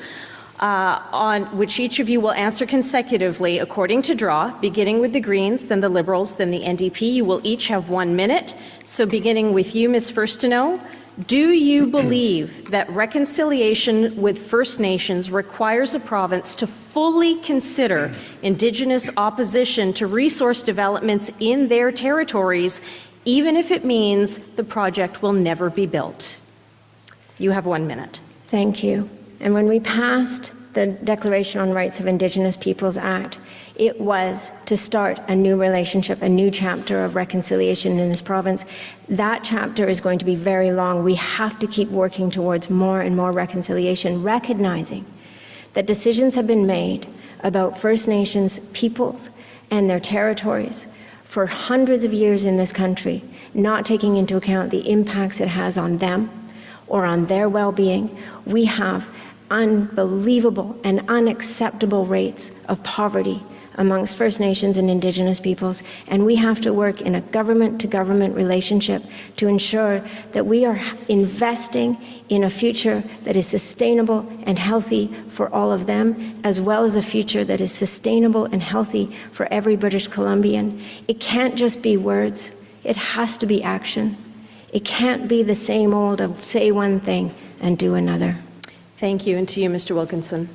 Speaker 9: on which each of you will answer consecutively according to draw, beginning with the Greens, then the Liberals, then the NDP. You will each have 1 minute. So beginning with you, Ms. Furstenau, do you believe that reconciliation with First Nations requires a province to fully consider Indigenous opposition to resource developments in their territories, even if it means the project will never be built? You have 1 minute.
Speaker 8: Thank you. And when we passed the Declaration on Rights of Indigenous Peoples Act, it was to start a new relationship, a new chapter of reconciliation in this province. That chapter is going to be very long. We have to keep working towards more and more reconciliation, recognizing that decisions have been made about First Nations peoples and their territories for hundreds of years in this country, not taking into account the impacts it has on them or on their well-being. We have unbelievable and unacceptable rates of poverty amongst First Nations and Indigenous peoples, and we have to work in a government-to-government relationship to ensure that we are investing in a future that is sustainable and healthy for all of them, as well as a future that is sustainable and healthy for every British Columbian. It can't just be words, it has to be action. It can't be the same old of say one thing and do another.
Speaker 9: Thank you, and to you, Mr. Wilkinson.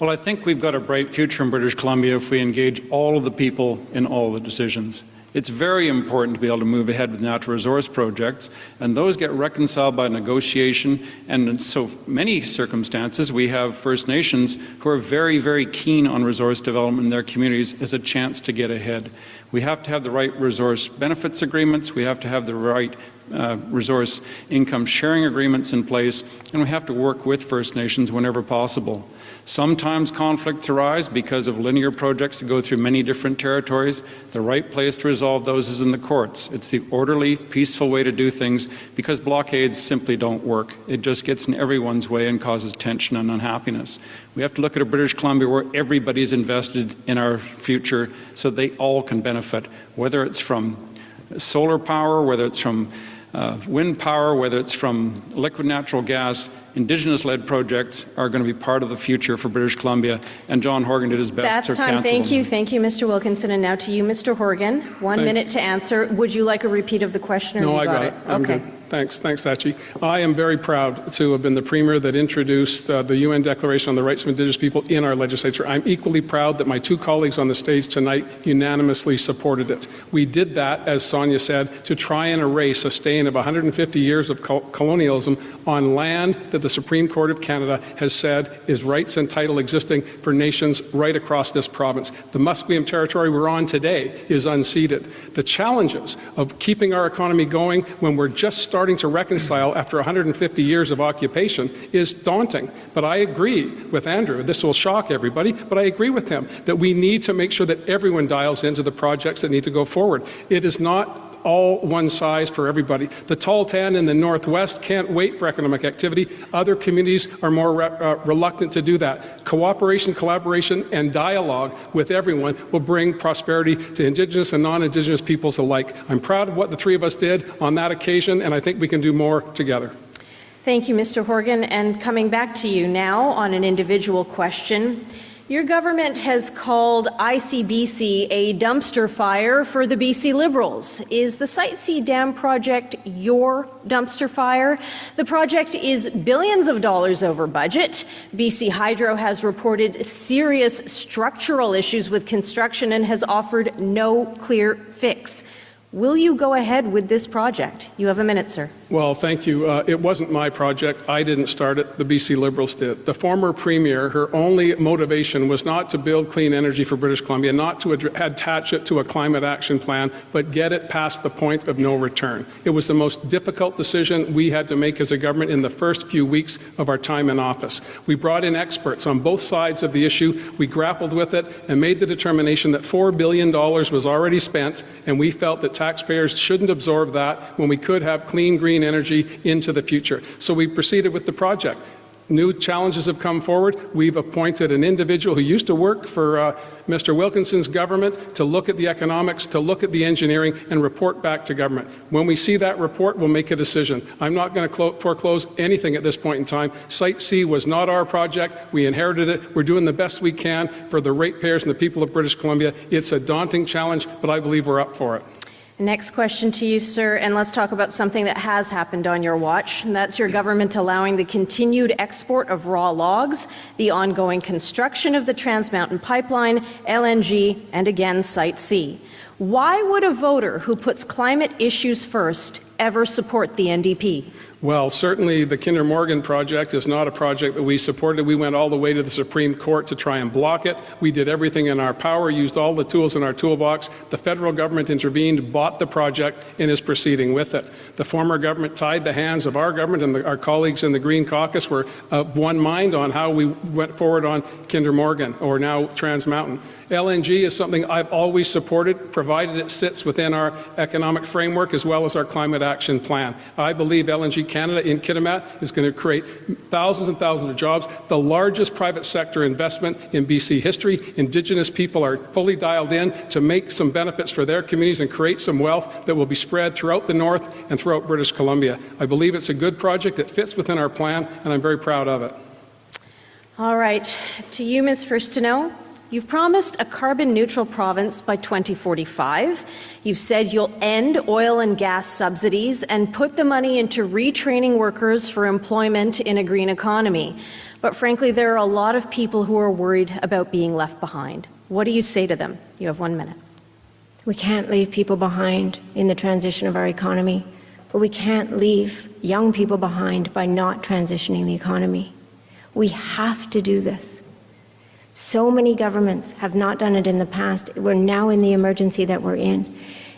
Speaker 7: Well, I think we've got a bright future in British Columbia if we engage all of the people in all the decisions. It's very important to be able to move ahead with natural resource projects, and those get reconciled by negotiation. And in so many circumstances, we have First Nations who are very, very keen on resource development in their communities as a chance to get ahead. We have to have the right resource benefits agreements, we have to have the right resource income sharing agreements in place, and we have to work with First Nations whenever possible. Sometimes conflicts arise because of linear projects that go through many different territories. The right place to resolve those is in the courts. It's the orderly, peaceful way to do things, because blockades simply don't work. It just gets in everyone's way and causes tension and unhappiness. We have to look at a British Columbia where everybody's invested in our future so they all can benefit, whether it's from solar power, whether it's from wind power, whether it's from liquid natural gas. Indigenous-led projects are going to be part of the future for British Columbia, and John Horgan did his best to cancel them.
Speaker 9: That's time. Thank you. Thank you, Mr. Wilkinson. And now to you, Mr. Horgan. 1 minute to answer. Would you like a repeat of the question?
Speaker 6: No, I got it. I'm good. Thanks, Sachi. I am very proud to have been the Premier that introduced the UN Declaration on the Rights of Indigenous People in our legislature. I'm equally proud that my two colleagues on the stage tonight unanimously supported it. We did that, as Sonia said, to try and erase a stain of 150 years of colonialism on land that the Supreme Court of Canada has said is rights and title existing for nations right across this province. The Musqueam territory we're on today is unceded. The challenges of keeping our economy going when we're just starting to reconcile after 150 years of occupation is daunting. But I agree with Andrew, this will shock everybody, but I agree with him that we need to make sure that everyone dials into the projects that need to go forward. It is not all one size for everybody. The tall tan in the Northwest can't wait for economic activity. Other communities are more reluctant to do that. Cooperation, collaboration, and dialogue with everyone will bring prosperity to Indigenous and non-Indigenous peoples alike. I'm proud of what the three of us did on that occasion, and I think we can do more together.
Speaker 9: Thank you, Mr. Horgan. And coming back to you now on an individual question. Your government has called ICBC a dumpster fire for the BC Liberals. Is the Site C Dam project your dumpster fire? The project is billions of dollars over budget. BC Hydro has reported serious structural issues with construction and has offered no clear fix. Will you go ahead with this project? You have a minute, sir.
Speaker 6: Well, thank you. It wasn't my project. I didn't start it. The BC Liberals did. The former Premier, her only motivation was not to build clean energy for British Columbia, not to attach it to a climate action plan, but get it past the point of no return. It was the most difficult decision we had to make as a government in the first few weeks of our time in office. We brought in experts on both sides of the issue. We grappled with it and made the determination that $4 billion was already spent, and we felt that taxpayers shouldn't absorb that when we could have clean, green energy into the future. So we proceeded with the project. New challenges have come forward. We've appointed an individual who used to work for Mr. Wilkinson's government to look at the economics, to look at the engineering, and report back to government. When we see that report, we'll make a decision. I'm not going to foreclose anything at this point in time. Site C was not our project. We inherited it. We're doing the best we can for the ratepayers and the people of British Columbia. It's a daunting challenge, but I believe we're up for it.
Speaker 9: Next question to you, sir, and let's talk about something that has happened on your watch, and that's your government allowing the continued export of raw logs, the ongoing construction of the Trans Mountain Pipeline, LNG, and again, Site C. Why would a voter who puts climate issues first ever support the NDP?
Speaker 6: Well, certainly the Kinder Morgan project is not a project that we supported. We went all the way to the Supreme Court to try and block it. We did everything in our power, used all the tools in our toolbox. The federal government intervened, bought the project, and is proceeding with it. The former government tied the hands of our government, and our colleagues in the Green Caucus were of one mind on how we went forward on Kinder Morgan, or now Trans Mountain. LNG is something I've always supported, provided it sits within our economic framework as well as our climate action plan. I believe LNG Canada in Kitimat is going to create thousands and thousands of jobs, the largest private sector investment in BC history. Indigenous people are fully dialed in to make some benefits for their communities and create some wealth that will be spread throughout the North and throughout British Columbia. I believe it's a good project. It fits within our plan, and I'm very proud of it.
Speaker 9: All right. To you, Ms. Furstenau. You've promised a carbon-neutral province by 2045. You've said you'll end oil and gas subsidies and put the money into retraining workers for employment in a green economy. But frankly, there are a lot of people who are worried about being left behind. What do you say to them? You have 1 minute.
Speaker 8: We can't leave people behind in the transition of our economy, but we can't leave young people behind by not transitioning the economy. We have to do this. So many governments have not done it in the past. We're now in the emergency that we're in.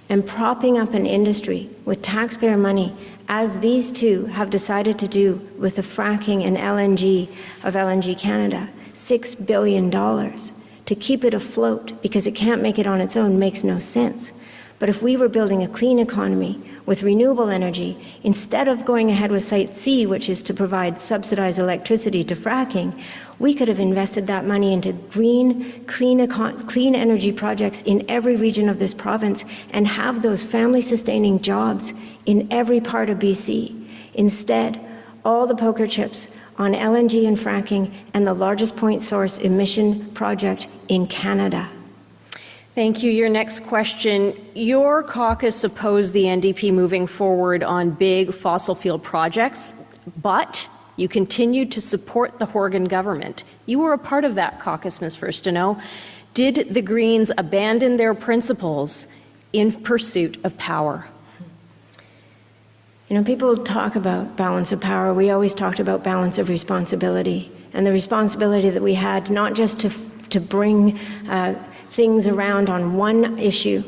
Speaker 8: And propping up an industry with taxpayer money, as these two have decided to do with the fracking and LNG of LNG Canada, $6 billion to keep it afloat because it can't make it on its own makes no sense. But if we were building a clean economy with renewable energy, instead of going ahead with Site C, which is to provide subsidized electricity to fracking, we could have invested that money into green, clean energy projects in every region of this province and have those family-sustaining jobs in every part of BC. Instead, all the poker chips on LNG and fracking and the largest point source emission project in Canada.
Speaker 9: Thank you. Your next question. Your caucus opposed the NDP moving forward on big fossil fuel projects, but you continued to support the Horgan government. You were a part of that caucus, Ms. Furstenau. Did the Greens abandon their principles in pursuit of power?
Speaker 8: You know, people talk about balance of power. We always talked about balance of responsibility, and the responsibility that we had not just to bring things around on one issue.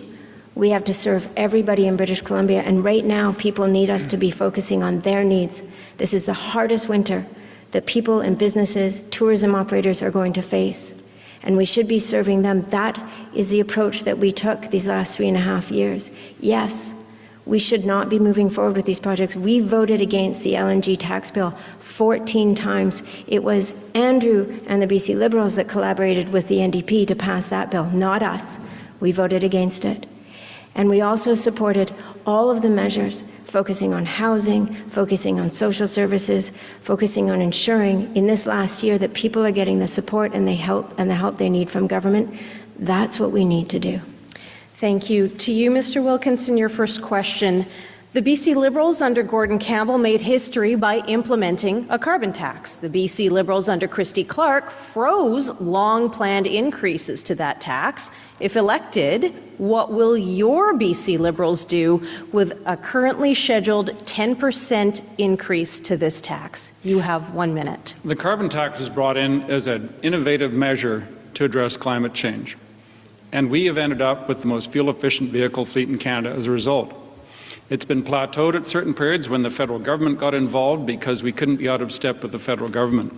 Speaker 8: We have to serve everybody in British Columbia, and right now people need us to be focusing on their needs. This is the hardest winter that people and businesses, tourism operators are going to face, and we should be serving them. That is the approach that we took these last 3.5 years. Yes, We should not be moving forward with these projects. We voted against the LNG tax bill 14 times. It was Andrew and the BC Liberals that collaborated with the NDP to pass that bill, not us. We voted against it. And we also supported all of the measures focusing on housing, focusing on social services, focusing on ensuring in this last year that people are getting the support and the help they need from government. That's what we need to do.
Speaker 9: Thank you. To you, Mr. Wilkinson, your first question. The BC Liberals under Gordon Campbell made history by implementing a carbon tax. The BC Liberals under Christy Clark froze long-planned increases to that tax. If elected, what will your BC Liberals do with a currently scheduled 10% increase to this tax? You have 1 minute.
Speaker 7: The carbon tax was brought in as an innovative measure to address climate change. And we have ended up with the most fuel-efficient vehicle fleet in Canada as a result. It's been plateaued at certain periods when the federal government got involved because we couldn't be out of step with the federal government.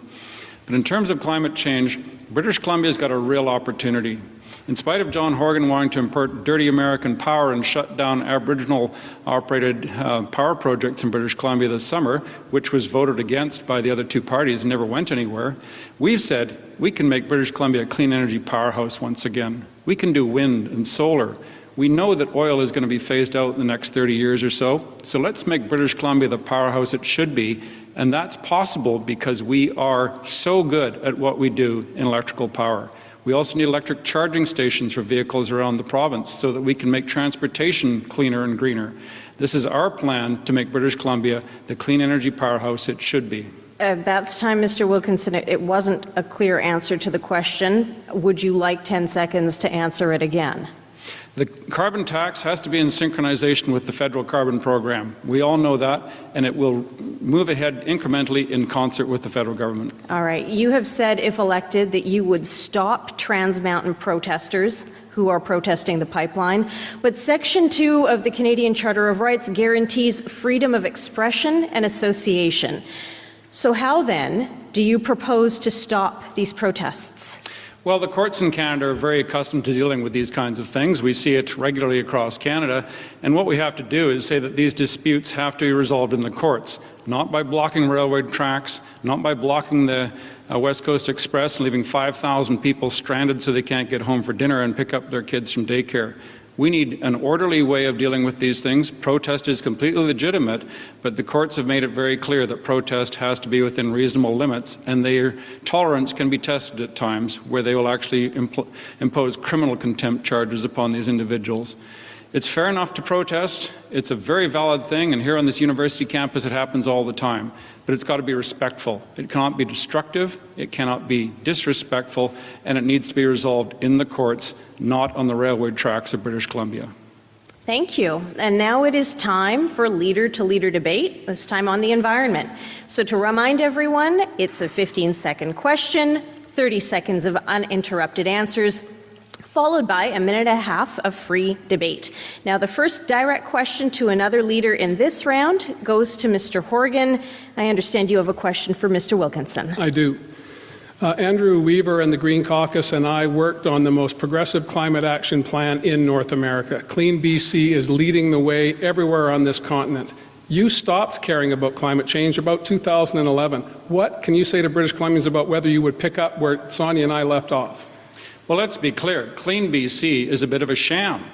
Speaker 7: But in terms of climate change, British Columbia's got a real opportunity. In spite of John Horgan wanting to import dirty American power and shut down Aboriginal-operated power projects in British Columbia this summer, which was voted against by the other two parties and never went anywhere, we've said we can make British Columbia a clean energy powerhouse once again. We can do wind and solar. We know that oil is going to be phased out in the next 30 years or so, so let's make British Columbia the powerhouse it should be, and that's possible because we are so good at what we do in electrical power. We also need electric charging stations for vehicles around the province so that we can make transportation cleaner and greener. This is our plan to make British Columbia the clean energy powerhouse it should be.
Speaker 9: That's time, Mr. Wilkinson. It wasn't a clear answer to the question. Would you like 10 seconds to answer it again?
Speaker 7: The carbon tax has to be in synchronization with the federal carbon program. We all know that, and it will move ahead incrementally in concert with the federal government.
Speaker 9: All right. You have said, if elected, that you would stop Trans Mountain protesters who are protesting the pipeline. But Section 2 of the Canadian Charter of Rights guarantees freedom of expression and association. So how, then, do you propose to stop these protests?
Speaker 7: Well, the courts in Canada are very accustomed to dealing with these kinds of things. We see it regularly across Canada. And what we have to do is say that these disputes have to be resolved in the courts, not by blocking railway tracks, not by blocking the West Coast Express and leaving 5,000 people stranded so they can't get home for dinner and pick up their kids from daycare. We need an orderly way of dealing with these things. Protest is completely legitimate, but the courts have made it very clear that protest has to be within reasonable limits, and their tolerance can be tested at times where they will actually impose criminal contempt charges upon these individuals. It's fair enough to protest. It's a very valid thing, and here on this university campus it happens all the time. But it's got to be respectful. It cannot be destructive, it cannot be disrespectful, and it needs to be resolved in the courts, not on the railway tracks of British Columbia.
Speaker 9: Thank you. And now it is time for leader-to-leader debate, this time on the environment. So to remind everyone, it's a 15-second question, 30 seconds of uninterrupted answers, followed by a minute and a half of free debate. Now, the first direct question to another leader in this round goes to Mr. Horgan. I understand you have a question for Mr. Wilkinson.
Speaker 6: I do. Andrew Weaver and the Green Caucus and I worked on the most progressive climate action plan in North America. Clean BC is leading the way everywhere on this continent. You stopped caring about climate change about 2011. What can you say to British Columbians about whether you would pick up where Sonia and I left off?
Speaker 7: Well, let's be clear. Clean BC is a bit of a sham.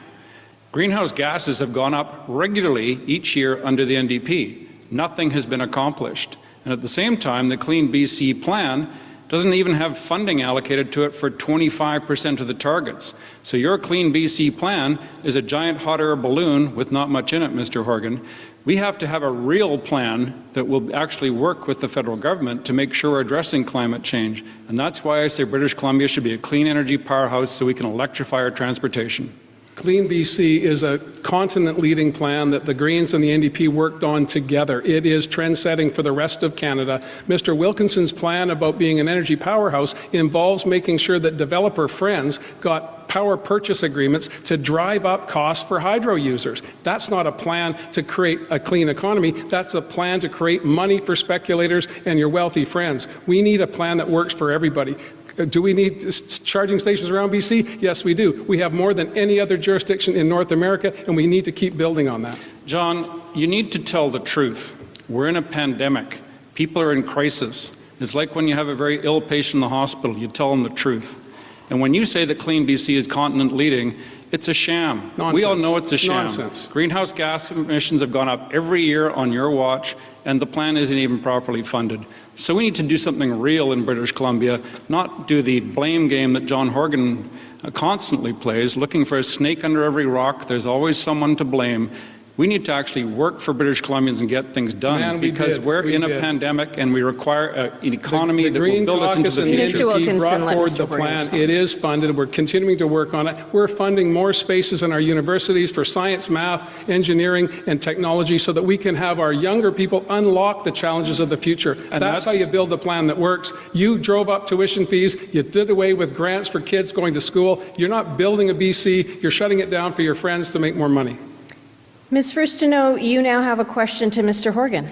Speaker 7: Greenhouse gases have gone up regularly each year under the NDP. Nothing has been accomplished. And at the same time, the Clean BC plan doesn't even have funding allocated to it for 25% of the targets. So your Clean BC plan is a giant hot air balloon with not much in it, Mr. Horgan. We have to have a real plan that will actually work with the federal government to make sure we're addressing climate change. And that's why I say British Columbia should be a clean energy powerhouse so we can electrify our transportation.
Speaker 6: Clean BC is a continent-leading plan that the Greens and the NDP worked on together. It is trend-setting for the rest of Canada. Mr. Wilkinson's plan about being an energy powerhouse involves making sure that developer friends got power purchase agreements to drive up costs for hydro users. That's not a plan to create a clean economy. That's a plan to create money for speculators and your wealthy friends. We need a plan that works for everybody. Do we need charging stations around BC? Yes, we do. We have more than any other jurisdiction in North America, and we need to keep building on that.
Speaker 7: John, you need to tell the truth. We're in a pandemic. People are in crisis. It's like when you have a very ill patient in the hospital, you tell them the truth. And when you say that Clean BC is continent leading, it's a sham.
Speaker 6: Nonsense.
Speaker 7: We all know it's a sham.
Speaker 6: Nonsense.
Speaker 7: Greenhouse gas emissions have gone up every year on your watch, and the plan isn't even properly funded. So we need to do something real in British Columbia, not do the blame game that John Horgan constantly plays, looking for a snake under every rock. There's always someone to blame. We need to actually work for British Columbians and get things done, because we're in a pandemic and we require an economy that will build us into the future.
Speaker 6: Mr. Wilkinson brought forward the plan. It is funded. We're continuing to work on it. We're funding more spaces in our universities for science, math, engineering, and technology so that we can have our younger people unlock the challenges of the future. And that's how you build a plan that works. You drove up tuition fees. You did away with grants for kids going to school. You're not building a BC. You're shutting it down for your friends to make more money.
Speaker 9: Ms. Furstenau, you now have a question to Mr. Horgan.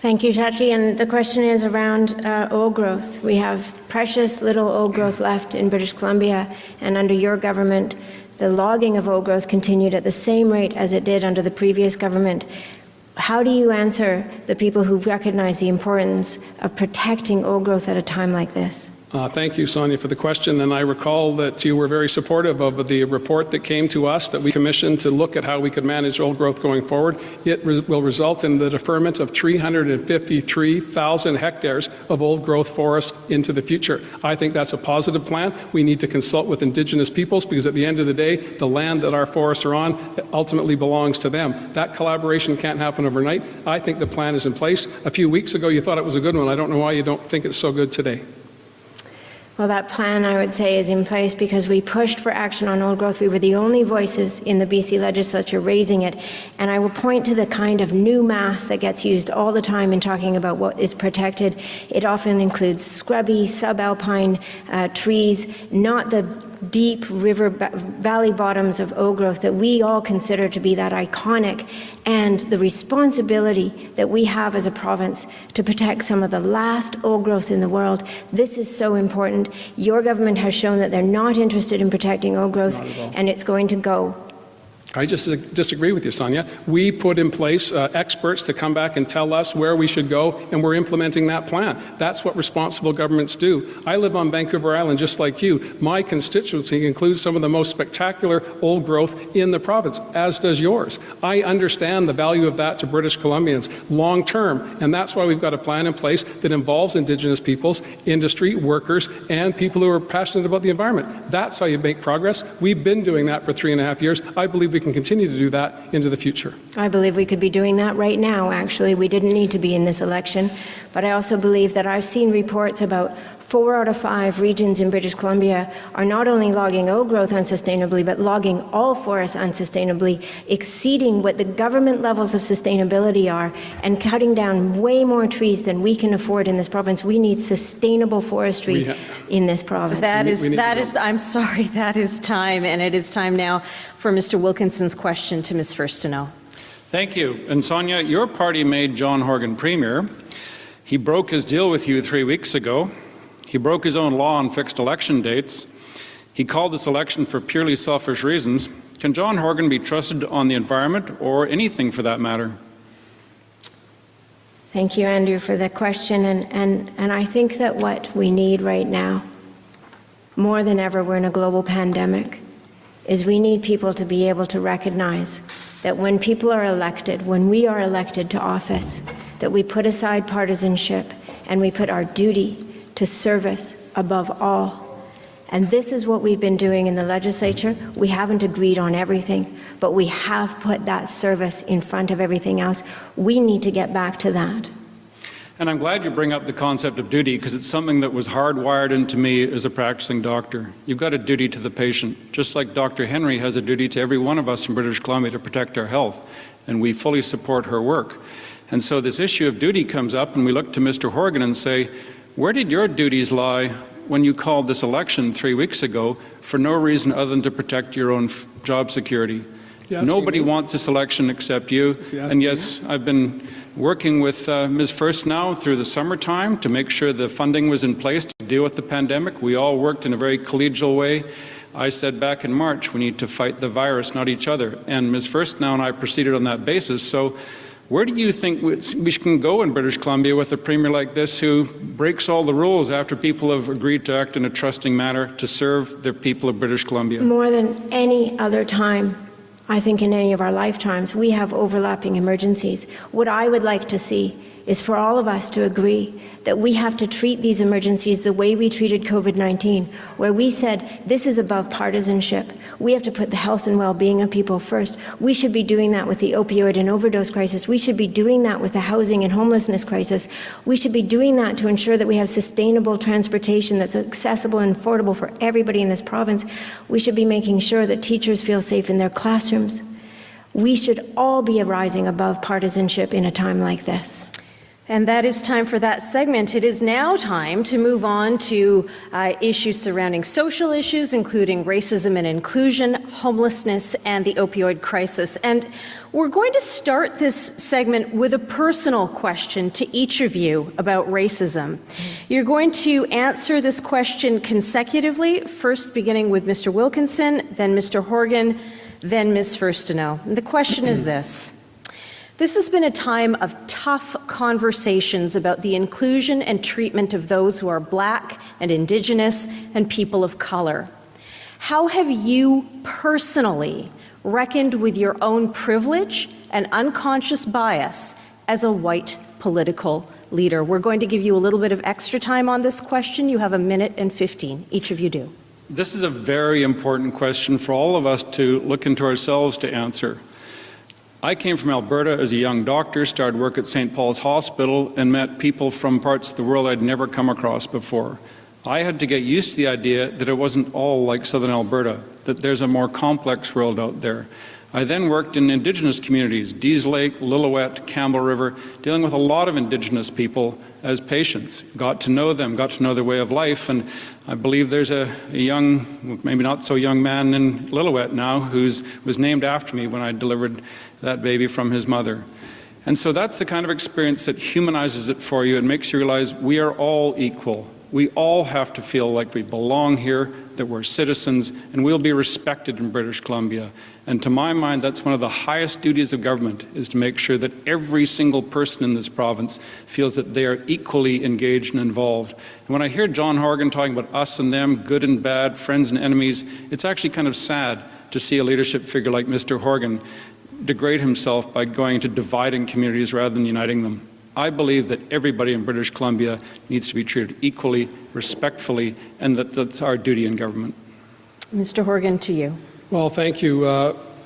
Speaker 8: Thank you, Chachi. And the question is around old growth. We have precious little old growth left in British Columbia, and under your government, the logging of old growth continued at the same rate as it did under the previous government. How do you answer the people who recognize the importance of protecting old growth at a time like this?
Speaker 6: Thank you, Sonia, for the question. And I recall that you were very supportive of the report that came to us that we commissioned to look at how we could manage old growth going forward. It will result in the deferment of 353,000 hectares of old growth forest into the future. I think that's a positive plan. We need to consult with Indigenous peoples, because at the end of the day, the land that our forests are on ultimately belongs to them. That collaboration can't happen overnight. I think the plan is in place. A few weeks ago, you thought it was a good one. I don't know why you don't think it's so good today.
Speaker 8: Well, that plan, I would say, is in place because we pushed for action on old growth. We were the only voices in the BC legislature raising it. And I will point to the kind of new math that gets used all the time in talking about what is protected. It often includes scrubby, subalpine trees, not the deep river valley bottoms of old growth that we all consider to be that iconic, and the responsibility that we have as a province to protect some of the last old growth in the world. This is so important. Your government has shown that they're not interested in protecting old growth, and it's going to go.
Speaker 6: I just disagree with you, Sonia. We put in place experts to come back and tell us where we should go, and we're implementing that plan. That's what responsible governments do. I live on Vancouver Island just like you. My constituency includes some of the most spectacular old growth in the province, as does yours. I understand the value of that to British Columbians long term, and that's why we've got a plan in place that involves Indigenous peoples, industry, workers, and people who are passionate about the environment. That's how you make progress. We've been doing that for 3.5 years. I believe we can continue to do that into the future.
Speaker 8: I believe we could be doing that right now, actually. We didn't need to be in this election. But I also believe that I've seen reports about 4 out of 5 regions in British Columbia are not only logging old growth unsustainably, but logging all forests unsustainably, exceeding what the government levels of sustainability are, and cutting down way more trees than we can afford in this province. We need sustainable forestry in this province.
Speaker 9: I'm sorry, that is time, and it is time now for Mr. Wilkinson's question to Ms. Furstenau.
Speaker 7: Thank you. And Sonia, your party made John Horgan Premier. He broke his deal with you 3 weeks ago. He broke his own law on fixed election dates. He called this election for purely selfish reasons. Can John Horgan be trusted on the environment, or anything for that matter?
Speaker 8: Thank you, Andrew, for the question. And I think that what we need right now, more than ever, we're in a global pandemic, is we need people to be able to recognize that when people are elected, when we are elected to office, that we put aside partisanship and we put our duty to service above all. And this is what we've been doing in the legislature. We haven't agreed on everything, but we have put that service in front of everything else. We need to get back to that.
Speaker 7: And I'm glad you bring up the concept of duty, because it's something that was hardwired into me as a practicing doctor. You've got a duty to the patient, just like Dr. Henry has a duty to every one of us in British Columbia to protect our health, and we fully support her work. And so this issue of duty comes up, and we look to Mr. Horgan and say, where did your duties lie when you called this election 3 weeks ago for no reason other than to protect your own job security? Nobody wants this election except you. And yes, I've been working with Ms. Furstenau through the summertime to make sure the funding was in place to deal with the pandemic. We all worked in a very collegial way. I said back in March, we need to fight the virus, not each other. And Ms. Furstenau and I proceeded on that basis. So where do you think we can go in British Columbia with a Premier like this who breaks all the rules after people have agreed to act in a trusting manner to serve the people of British Columbia?
Speaker 8: More than any other time, I think in any of our lifetimes, we have overlapping emergencies. What I would like to see is for all of us to agree that we have to treat these emergencies the way we treated COVID-19, where we said this is above partisanship. We have to put the health and well-being of people first. We should be doing that with the opioid and overdose crisis. We should be doing that with the housing and homelessness crisis. We should be doing that to ensure that we have sustainable transportation that's accessible and affordable for everybody in this province. We should be making sure that teachers feel safe in their classrooms. We should all be rising above partisanship in a time like this.
Speaker 9: And that is time for that segment. It is now time to move on to issues surrounding social issues, including racism and inclusion, homelessness, and the opioid crisis. And we're going to start this segment with a personal question to each of you about racism. You're going to answer this question consecutively, first beginning with Mr. Wilkinson, then Mr. Horgan, then Ms. Furstenau. And the question is this. This has been a time of tough conversations about the inclusion and treatment of those who are Black and Indigenous and people of color. How have you personally reckoned with your own privilege and unconscious bias as a white political leader? We're going to give you a little bit of extra time on this question. You have 1 minute and 15. Each of you do.
Speaker 7: This is a very important question for all of us to look into ourselves to answer. I came from Alberta as a young doctor, started work at St. Paul's Hospital, and met people from parts of the world I'd never come across before. I had to get used to the idea that it wasn't all like Southern Alberta, that there's a more complex world out there. I then worked in Indigenous communities, Dease Lake, Lillooet, Campbell River, dealing with a lot of Indigenous people as patients. Got to know them, got to know their way of life, and I believe there's a young, maybe not so young man in Lillooet now who was named after me when I delivered that baby from his mother. And so that's the kind of experience that humanizes it for you and makes you realize we are all equal. We all have to feel like we belong here, that we're citizens, and we'll be respected in British Columbia. And to my mind, that's one of the highest duties of government, is to make sure that every single person in this province feels that they are equally engaged and involved. And when I hear John Horgan talking about us and them, good and bad, friends and enemies, it's actually kind of sad to see a leadership figure like Mr. Horgan degrade himself by going to dividing communities rather than uniting them. I believe that everybody in British Columbia needs to be treated equally, respectfully, and that's our duty in government.
Speaker 9: Mr. Horgan, to you.
Speaker 6: Well, thank you,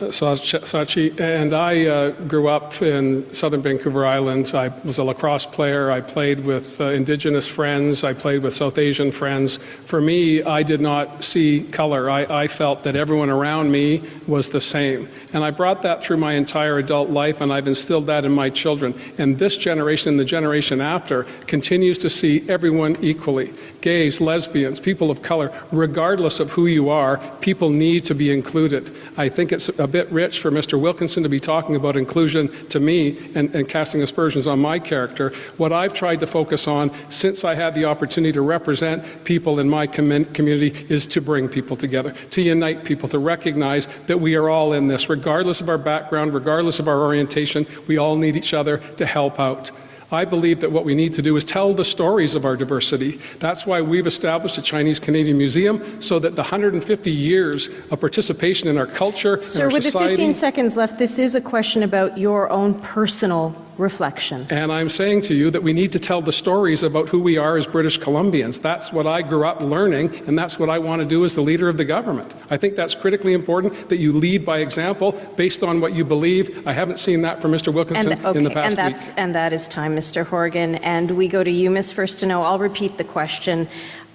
Speaker 6: Sachi. And I grew up in southern Vancouver Island. I was a lacrosse player. I played with Indigenous friends. I played with South Asian friends. For me, I did not see color. I felt that everyone around me was the same. And I brought that through my entire adult life, and I've instilled that in my children. And this generation and the generation after continues to see everyone equally. Gays, lesbians, people of color, regardless of who you are, people need to be included. I think it's a bit rich for Mr. Wilkinson to be talking about inclusion to me and casting aspersions on my character. What I've tried to focus on since I had the opportunity to represent people in my community is to bring people together, to unite people, to recognize that we are all in this, regardless of our background, regardless of our orientation. We all need each other to help out. I believe that what we need to do is tell the stories of our diversity. That's why we've established a Chinese-Canadian Museum, so that the 150 years of participation in our culture and our society... Sir,
Speaker 9: with the 15 seconds left, this is a question about your own personal reflection.
Speaker 6: And I'm saying to you that we need to tell the stories about who we are as British Columbians. That's what I grew up learning, and that's what I want to do as the leader of the government. I think that's critically important, that you lead by example based on what you believe. I haven't seen that from Mr. Wilkinson in the past week.
Speaker 9: And that is time, Mr. Horgan. And we go to you, Ms. Furstenau. I'll repeat the question.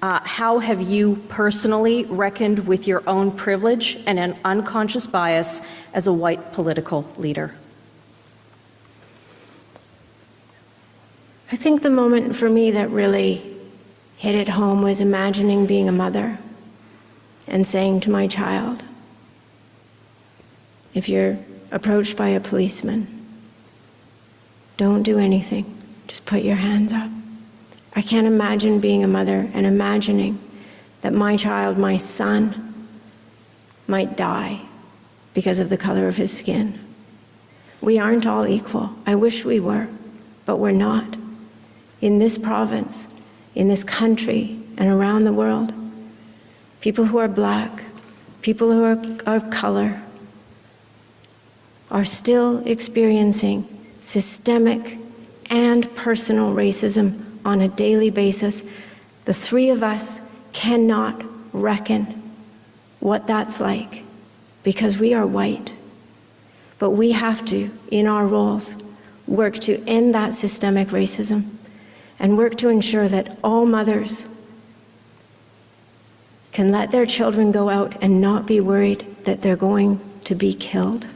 Speaker 9: How have you personally reckoned with your own privilege and an unconscious bias as a white political leader?
Speaker 8: I think the moment for me that really hit it home was imagining being a mother and saying to my child, if you're approached by a policeman, don't do anything, just put your hands up. I can't imagine being a mother and imagining that my child, my son, might die because of the color of his skin. We aren't all equal. I wish we were, but we're not. In this province, in this country, and around the world, people who are black, people who are of color, are still experiencing systemic and personal racism on a daily basis. The three of us cannot reckon what that's like because we are white. But we have to, in our roles, work to end that systemic racism and work to ensure that all mothers can let their children go out and not be worried that they're going to be killed.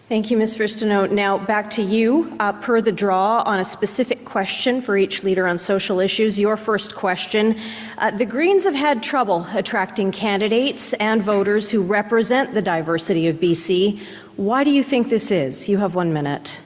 Speaker 9: Thank you, Ms. Furstenau. Now back to you. Per the draw on a specific question for each leader on social issues, your first question. The Greens have had trouble attracting candidates and voters who represent the diversity of BC. Why do you think this is? You have 1 minute.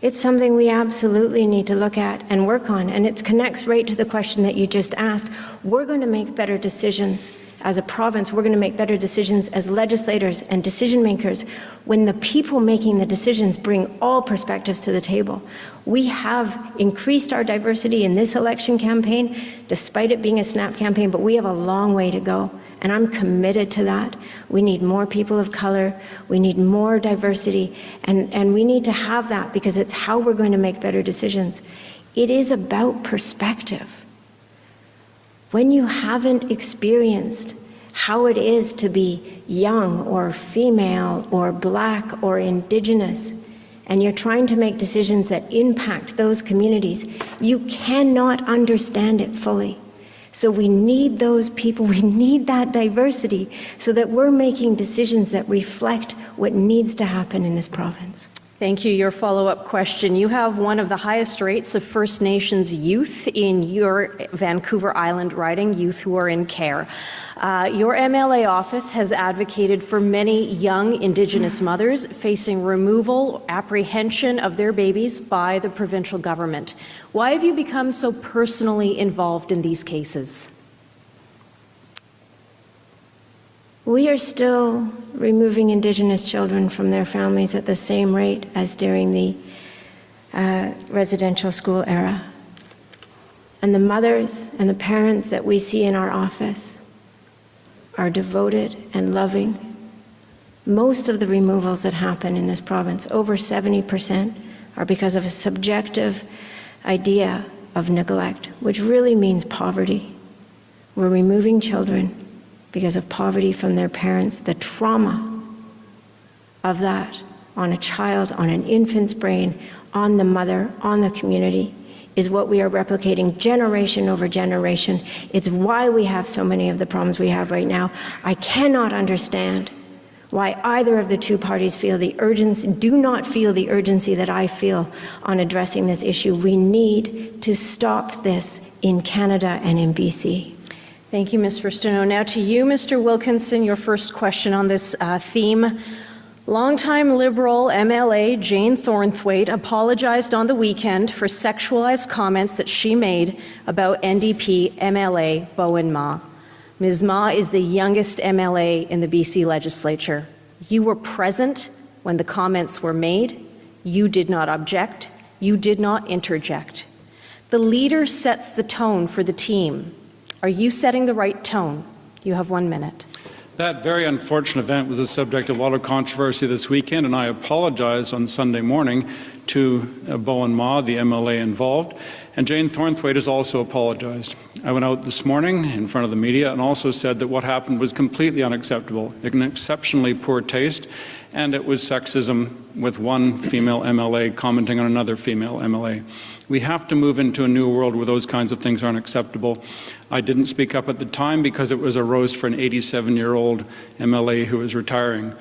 Speaker 8: It's something we absolutely need to look at and work on, and it connects right to the question that you just asked. We're going to make better decisions as a province. We're going to make better decisions as legislators and decision makers when the people making the decisions bring all perspectives to the table. We have increased our diversity in this election campaign, despite it being a snap campaign, but we have a long way to go. And I'm committed to that. We need more people of color. We need more diversity. And we need to have that because it's how we're going to make better decisions. It is about perspective. When you haven't experienced how it is to be young or female or black or Indigenous, and you're trying to make decisions that impact those communities, you cannot understand it fully. So we need those people, we need that diversity so that we're making decisions that reflect what needs to happen in this province.
Speaker 9: Thank you. Your follow-up question. You have one of the highest rates of First Nations youth in your Vancouver Island riding, youth who are in care. Your MLA office has advocated for many young Indigenous mothers facing removal, apprehension of their babies by the provincial government. Why have you become so personally involved in these cases? We are still removing Indigenous children from their families at the same rate as during the residential school era. And the mothers and the parents that we see in our office are devoted and loving. Most of the removals that happen in this province, over 70%, are because of a subjective idea of neglect, which really means poverty. We're removing children because of poverty from their parents. The trauma of that on a child, on an infant's brain, on the mother, on the community, is what we are replicating generation over generation. It's why we have so many of the problems we have right now. I cannot understand why either of the two parties do not feel the urgency that I feel on addressing this issue. We need to stop this in Canada and in BC. Thank you, Ms. Furstenau. Now to you, Mr. Wilkinson, your first question on this theme. Longtime Liberal MLA Jane Thornthwaite apologized on the weekend for sexualized comments that she made about NDP MLA Bowen Ma. Ms. Ma is the youngest MLA in the BC legislature. You were present when the comments were made. You did not object. You did not interject. The leader sets the tone for the team. Are you setting the right tone? You have 1 minute.
Speaker 7: That very unfortunate event was the subject of a lot of controversy this weekend, and I apologized on Sunday morning to Bowen Ma, the MLA involved, and Jane Thornthwaite has also apologized. I went out this morning in front of the media and also said that what happened was completely unacceptable, an exceptionally poor taste, and it was sexism with one female MLA commenting on another female MLA. We have to move into a new world where those kinds of things aren't acceptable. I didn't speak up at the time because it was a roast for an 87-year-old MLA who was retiring.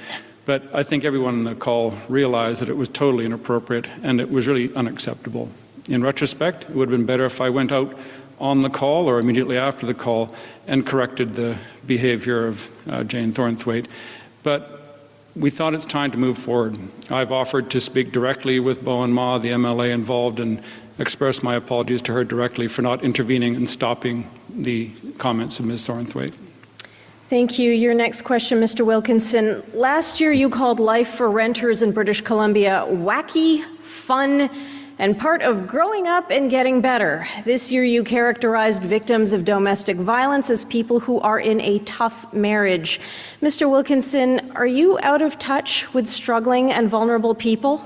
Speaker 7: But I think everyone in the call realized that it was totally inappropriate and it was really unacceptable. In retrospect, it would have been better if I went out on the call or immediately after the call and corrected the behavior of Jane Thornthwaite. But we thought it's time to move forward. I've offered to speak directly with Bowen Ma, the MLA involved, and express my apologies to her directly for not intervening and stopping the comments of Ms. Thornthwaite.
Speaker 9: Thank you. Your next question, Mr. Wilkinson. Last year, you called life for renters in British Columbia wacky, fun, and part of growing up and getting better. This year, you characterized victims of domestic violence as people who are in a tough marriage. Mr. Wilkinson, are you out of touch with struggling and vulnerable people?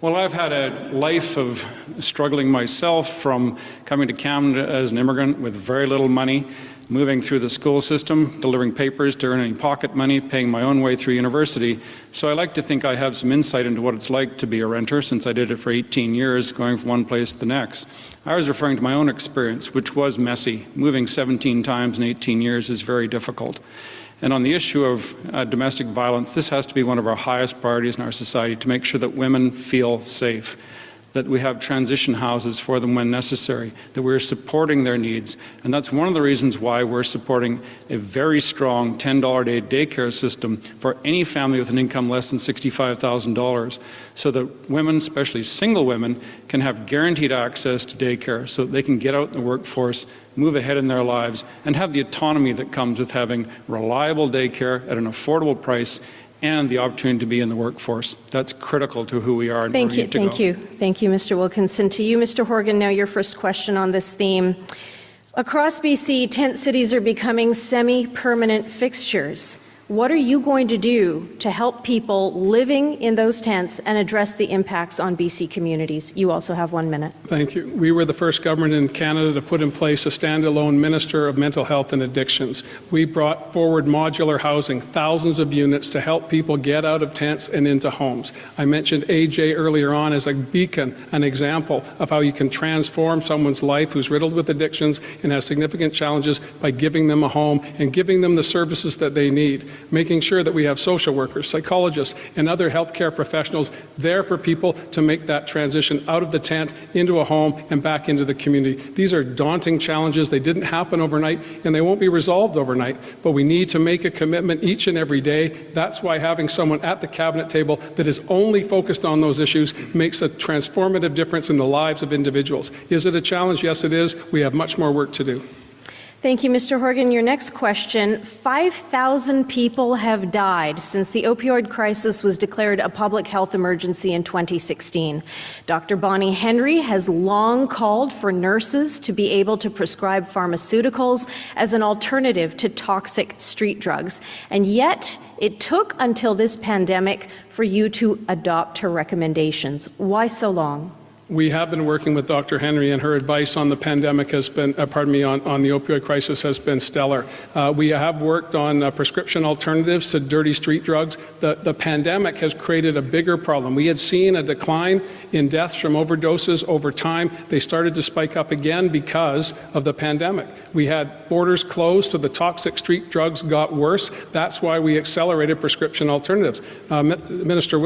Speaker 7: Well, I've had a life of struggling myself, from coming to Canada as an immigrant with very little money, moving through the school system, delivering papers to earn any pocket money, paying my own way through university. So I like to think I have some insight into what it's like to be a renter, since I did it for 18 years, going from one place to the next. I was referring to my own experience, which was messy. Moving 17 times in 18 years is very difficult. And on the issue of domestic violence, this has to be one of our highest priorities in our society, to make sure that women feel safe, that we have transition houses for them when necessary, that we're supporting their needs. And that's one of the reasons why we're supporting a very strong $10 a day daycare system for any family with an income less than $65,000, so that women, especially single women, can have guaranteed access to daycare, so that they can get out in the workforce, move ahead in their lives, and have the autonomy that comes with having reliable daycare at an affordable price and the opportunity to be in the workforce. That's critical to who we are and where we need to go.
Speaker 9: Thank you, Mr. Wilkinson. To you, Mr. Horgan, now your first question on this theme. Across BC, tent cities are becoming semi-permanent fixtures. What are you going to do to help people living in those tents and address the impacts on BC communities? You also have 1 minute.
Speaker 6: Thank you. We were the first government in Canada to put in place a standalone Minister of Mental Health and Addictions. We brought forward modular housing, thousands of units to help people get out of tents and into homes. I mentioned AJ earlier on as a beacon, an example of how you can transform someone's life who's riddled with addictions and has significant challenges by giving them a home and giving them the services that they need. Making sure that we have social workers, psychologists, and other healthcare professionals there for people to make that transition out of the tent into a home and back into the community. These are daunting challenges. They didn't happen overnight, and they won't be resolved overnight, but we need to make a commitment each and every day. That's why having someone at the cabinet table that is only focused on those issues makes a transformative difference in the lives of individuals. Is it a challenge? Yes, it is. We have much more work to do.
Speaker 9: Thank you, Mr. Horgan. Your next question. 5,000 people have died since the opioid crisis was declared a public health emergency in 2016. Dr. Bonnie Henry has long called for nurses to be able to prescribe pharmaceuticals as an alternative to toxic street drugs. And yet, it took until this pandemic for you to adopt her recommendations. Why so long?
Speaker 6: We have been working with Dr. Henry, and her advice on the pandemic has been, on the opioid crisis has been stellar. We have worked on prescription alternatives to dirty street drugs. The pandemic has created a bigger problem. We had seen a decline in deaths from overdoses over time. They started to spike up again because of the pandemic. We had borders closed, so the toxic street drugs got worse. That's why we accelerated prescription alternatives. Mr.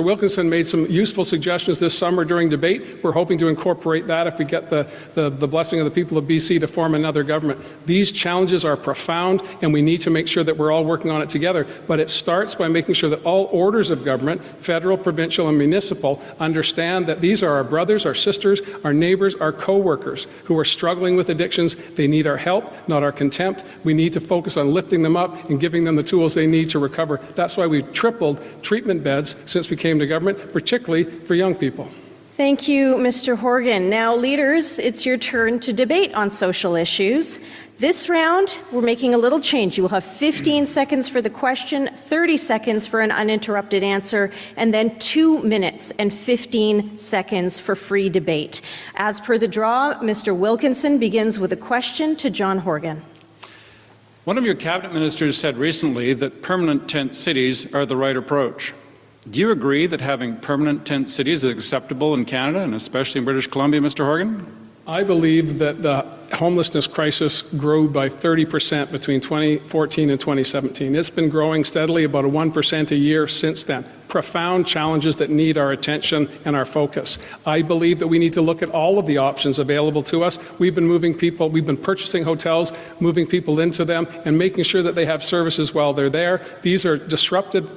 Speaker 6: Wilkinson made some useful suggestions this summer during debate. We're hoping to incorporate that if we get the blessing of the people of BC to form another government. These challenges are profound, and we need to make sure that we're all working on it together. But it starts by making sure that all orders of government, federal, provincial, and municipal, understand that these are our brothers, our sisters, our neighbors, our co-workers who are struggling with addictions. They need our help, not our contempt. We need to focus on lifting them up and giving them the tools they need to recover. That's why we've tripled treatment beds since we came to government, particularly for young people.
Speaker 9: Thank you, Mr. Horgan. Now, leaders, it's your turn to debate on social issues. This round, we're making a little change. You will have 15 seconds for the question, 30 seconds for an uninterrupted answer, and then 2 minutes and 15 seconds for free debate. As per the draw, Mr. Wilkinson begins with a question to John Horgan.
Speaker 7: One of your cabinet ministers said recently that permanent tent cities are the right approach. Do you agree that having permanent tent cities is acceptable in Canada, and especially in British Columbia, Mr. Horgan?
Speaker 6: I believe that the homelessness crisis grew by 30% between 2014 and 2017. It's been growing steadily, about a 1% a year since then. Profound challenges that need our attention and our focus. I believe that we need to look at all of the options available to us. We've been purchasing hotels, moving people into them, and making sure that they have services while they're there. These are disruptive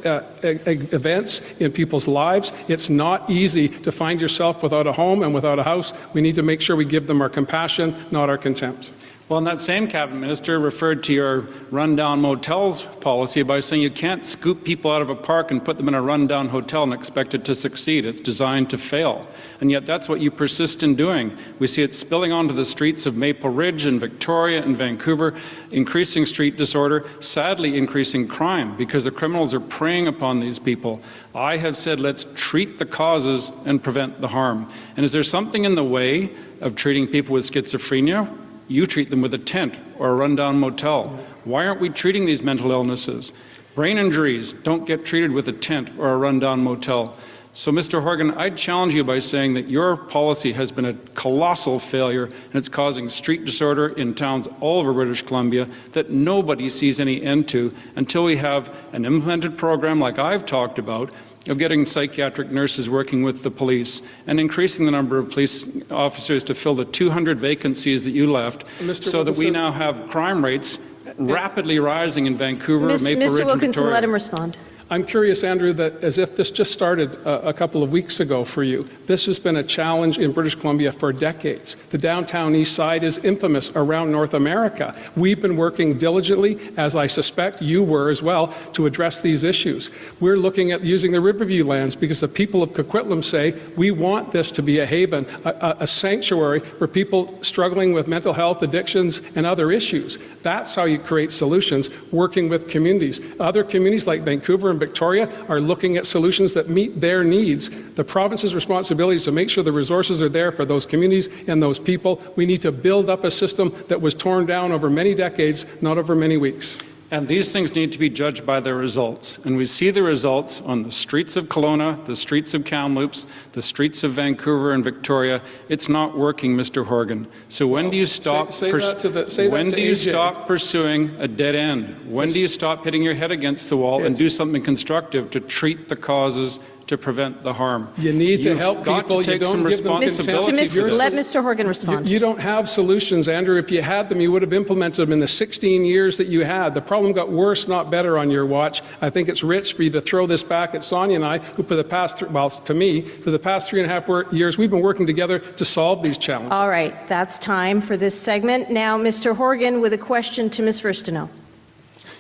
Speaker 6: events in people's lives. It's not easy to find yourself without a home and without a house. We need to make sure we give them our compassion, not our contempt.
Speaker 7: Well, and that same cabinet minister referred to your rundown motels policy by saying you can't scoop people out of a park and put them in a rundown hotel and expect it to succeed. It's designed to fail. And yet that's what you persist in doing. We see it spilling onto the streets of Maple Ridge and Victoria and Vancouver, increasing street disorder, sadly increasing crime because the criminals are preying upon these people. I have said let's treat the causes and prevent the harm. And is there something in the way of treating people with schizophrenia? You treat them with a tent or a rundown motel. Why aren't we treating these mental illnesses? Brain injuries don't get treated with a tent or a rundown motel. So, Mr. Horgan, I'd challenge you by saying that your policy has been a colossal failure and it's causing street disorder in towns all over British Columbia that nobody sees any end to until we have an implemented program like I've talked about of getting psychiatric nurses working with the police and increasing the number of police officers to fill the 200 vacancies that you left, so that we now have crime rates rapidly rising in Vancouver, Maple Ridge, and Victoria.
Speaker 9: Mr. Wilkinson, let him respond.
Speaker 6: I'm curious, Andrew, that as if this just started a couple of weeks ago for you, this has been a challenge in British Columbia for decades. The downtown east side is infamous around North America. We've been working diligently, as I suspect you were as well, to address these issues. We're looking at using the Riverview lands because the people of Coquitlam say we want this to be a haven, a sanctuary for people struggling with mental health, addictions, and other issues. That's how you create solutions, working with communities. Other communities like Vancouver and Victoria are looking at solutions that meet their needs. The province's responsibility is to make sure the resources are there for those communities and those people. We need to build up a system that was torn down over many decades, not over many weeks.
Speaker 7: And these things need to be judged by their results. And we see the results on the streets of Kelowna, the streets of Kamloops, the streets of Vancouver and Victoria. It's not working, Mr. Horgan. So when do you stop stop pursuing a dead end? When do you stop hitting your head against the wall and do something constructive to treat the causes, to prevent the harm?
Speaker 6: You need to help people.
Speaker 7: You don't give them responsibility.
Speaker 9: Let Mr. Horgan respond.
Speaker 6: You don't have solutions, Andrew. If you had them, you would have implemented them in the 16 years that you had. The problem got worse, not better on your watch. I think it's rich for you to throw this back at Sonia and I, who for the past, for the past 3.5 years, we've been working together to solve these challenges.
Speaker 9: All right, that's time for this segment. Now, Mr. Horgan with a question to Ms. Furstenau.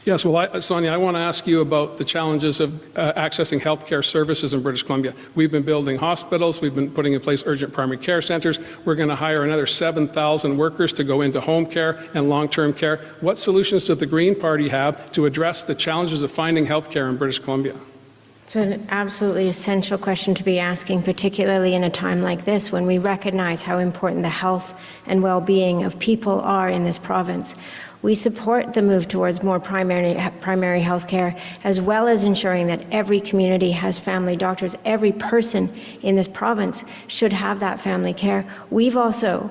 Speaker 6: Yes, well, Sonia, I want to ask you about the challenges of accessing health care services in British Columbia. We've been building hospitals. We've been putting in place urgent primary care centres. We're going to hire another 7,000 workers to go into home care and long-term care. What solutions does the Green Party have to address the challenges of finding health care in British Columbia?
Speaker 8: It's an absolutely essential question to be asking, particularly in a time like this when we recognize how important the health and well-being of people are in this province. We support the move towards more primary health care, as well as ensuring that every community has family doctors. Every person in this province should have that family care. We've also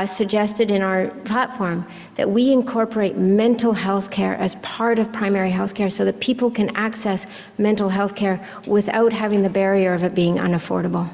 Speaker 8: suggested in our platform that we incorporate mental health care as part of primary health care so that people can access mental health care without having the barrier of it being unaffordable.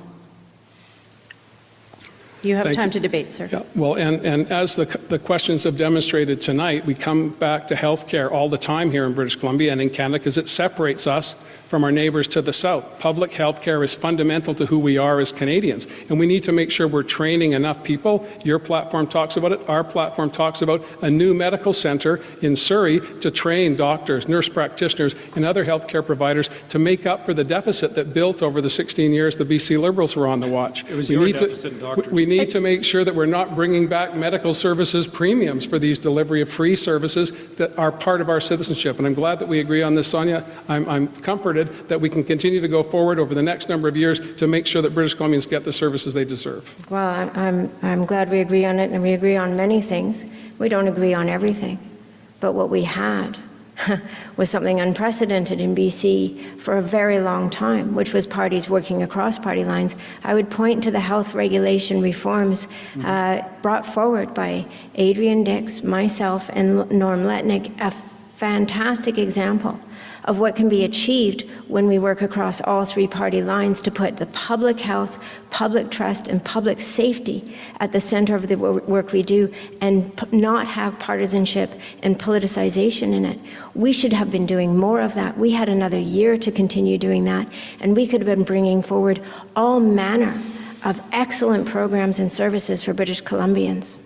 Speaker 9: You have time to debate, sir.
Speaker 6: Yeah, well, and as the questions have demonstrated tonight, we come back to health care all the time here in British Columbia and in Canada because it separates us from our neighbours to the south. Public health care is fundamental to who we are as Canadians, and we need to make sure we're training enough people. Your platform talks about it. Our platform talks about a new medical centre in Surrey to train doctors, nurse practitioners, and other health care providers to make up for the deficit that built over the 16 years the BC Liberals were on the watch.
Speaker 7: It was your deficit, doctors.
Speaker 6: We need to make sure that we're not bringing back medical services premiums for these delivery of free services that are part of our citizenship. And I'm glad that we agree on this, Sonia. I'm comforted that we can continue to go forward over the next number of years to make sure that British Columbians get the services they deserve.
Speaker 8: Well, I'm glad we agree on it, and we agree on many things. We don't agree on everything. But what we had was something unprecedented in BC for a very long time, which was parties working across party lines. I would point to the health regulation reforms brought forward by Adrian Dix, myself, and Norm Letnick, a fantastic example of what can be achieved when we work across all three party lines to put the public health, public trust, and public safety at the center of the work we do and not have partisanship and politicization in it. We should have been doing more of that. We had another year to continue doing that, and we could have been bringing forward all manner of excellent programs and services for British Columbians.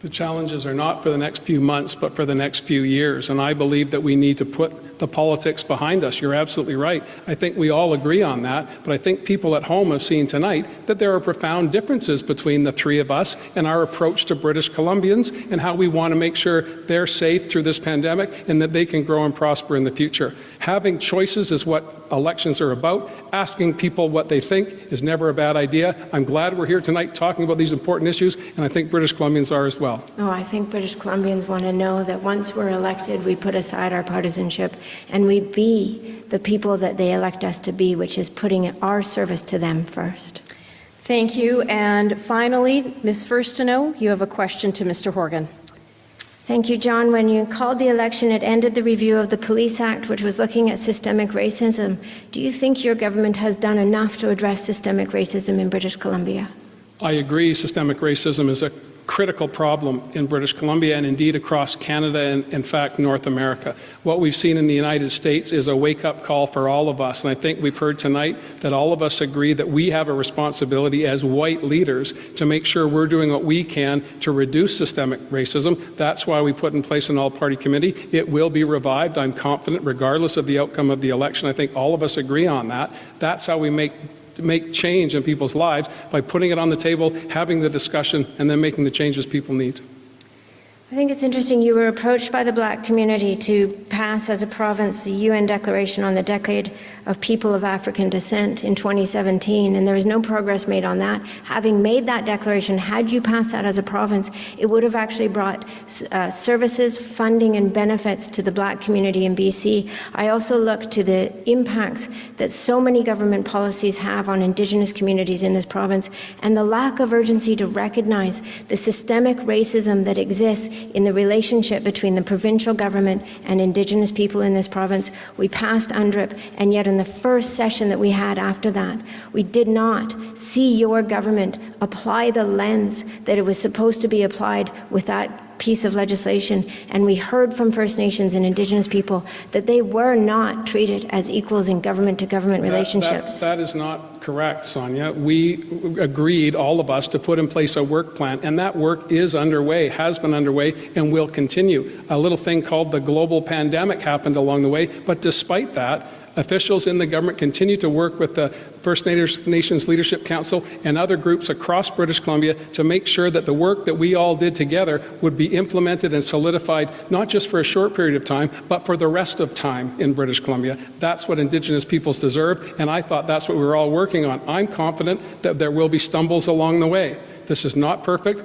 Speaker 6: The challenges are not for the next few months, but for the next few years. And I believe that we need to put the politics behind us. You're absolutely right. I think we all agree on that. But I think people at home have seen tonight that there are profound differences between the three of us and our approach to British Columbians and how we want to make sure they're safe through this pandemic and that they can grow and prosper in the future. Having choices is what elections are about. Asking people what they think is never a bad idea. I'm glad we're here tonight talking about these important issues, and I think British Columbians are as well.
Speaker 8: Oh, I think British Columbians want to know that once we're elected, we put aside our partisanship and we be the people that they elect us to be, which is putting our service to them first.
Speaker 9: Thank you. And finally, Ms. Furstenau, you have a question to Mr. Horgan.
Speaker 8: Thank you, John. When you called the election, it ended the review of the Police Act, which was looking at systemic racism. Do you think your government has done enough to address systemic racism in British Columbia?
Speaker 6: I agree systemic racism is a critical problem in British Columbia and indeed across Canada and, in fact, North America. What we've seen in the United States is a wake-up call for all of us. And I think we've heard tonight that all of us agree that we have a responsibility as white leaders to make sure we're doing what we can to reduce systemic racism. That's why we put in place an all-party committee. It will be revived, I'm confident, regardless of the outcome of the election. I think all of us agree on that. That's how we make change in people's lives, by putting it on the table, having the discussion, and then making the changes people need.
Speaker 8: I think it's interesting, you were approached by the Black community to pass as a province the UN Declaration on the Decade of People of African Descent in 2017, and there was no progress made on that. Having made that declaration, had you passed that as a province, it would have actually brought services, funding, and benefits to the Black community in BC. I also look to the impacts that so many government policies have on Indigenous communities in this province, and the lack of urgency to recognize the systemic racism that exists in the relationship between the provincial government and Indigenous people in this province. We passed UNDRIP, and yet in the first session that we had after that, we did not see your government apply the lens that it was supposed to be applied with that piece of legislation. And we heard from First Nations and Indigenous people that they were not treated as equals in government-to-government relationships.
Speaker 6: That is not correct, Sonia. We agreed, all of us, to put in place a work plan, and that work is underway, has been underway, and will continue. A little thing called the global pandemic happened along the way, but despite that, officials in the government continue to work with the First Nations Leadership Council and other groups across British Columbia to make sure that the work that we all did together would be implemented and solidified, not just for a short period of time, but for the rest of time in British Columbia. That's what Indigenous peoples deserve, and I thought that's what we were all working on. I'm confident that there will be stumbles along the way. This is not perfect.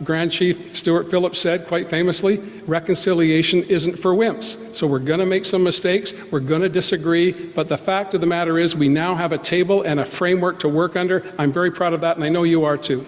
Speaker 6: Grand Chief Stuart Phillips said, quite famously, reconciliation isn't for wimps. So we're going to make some mistakes, we're going to disagree, but the fact of the matter is we now have a table and a framework to work under. I'm very proud of that, and I know you are too.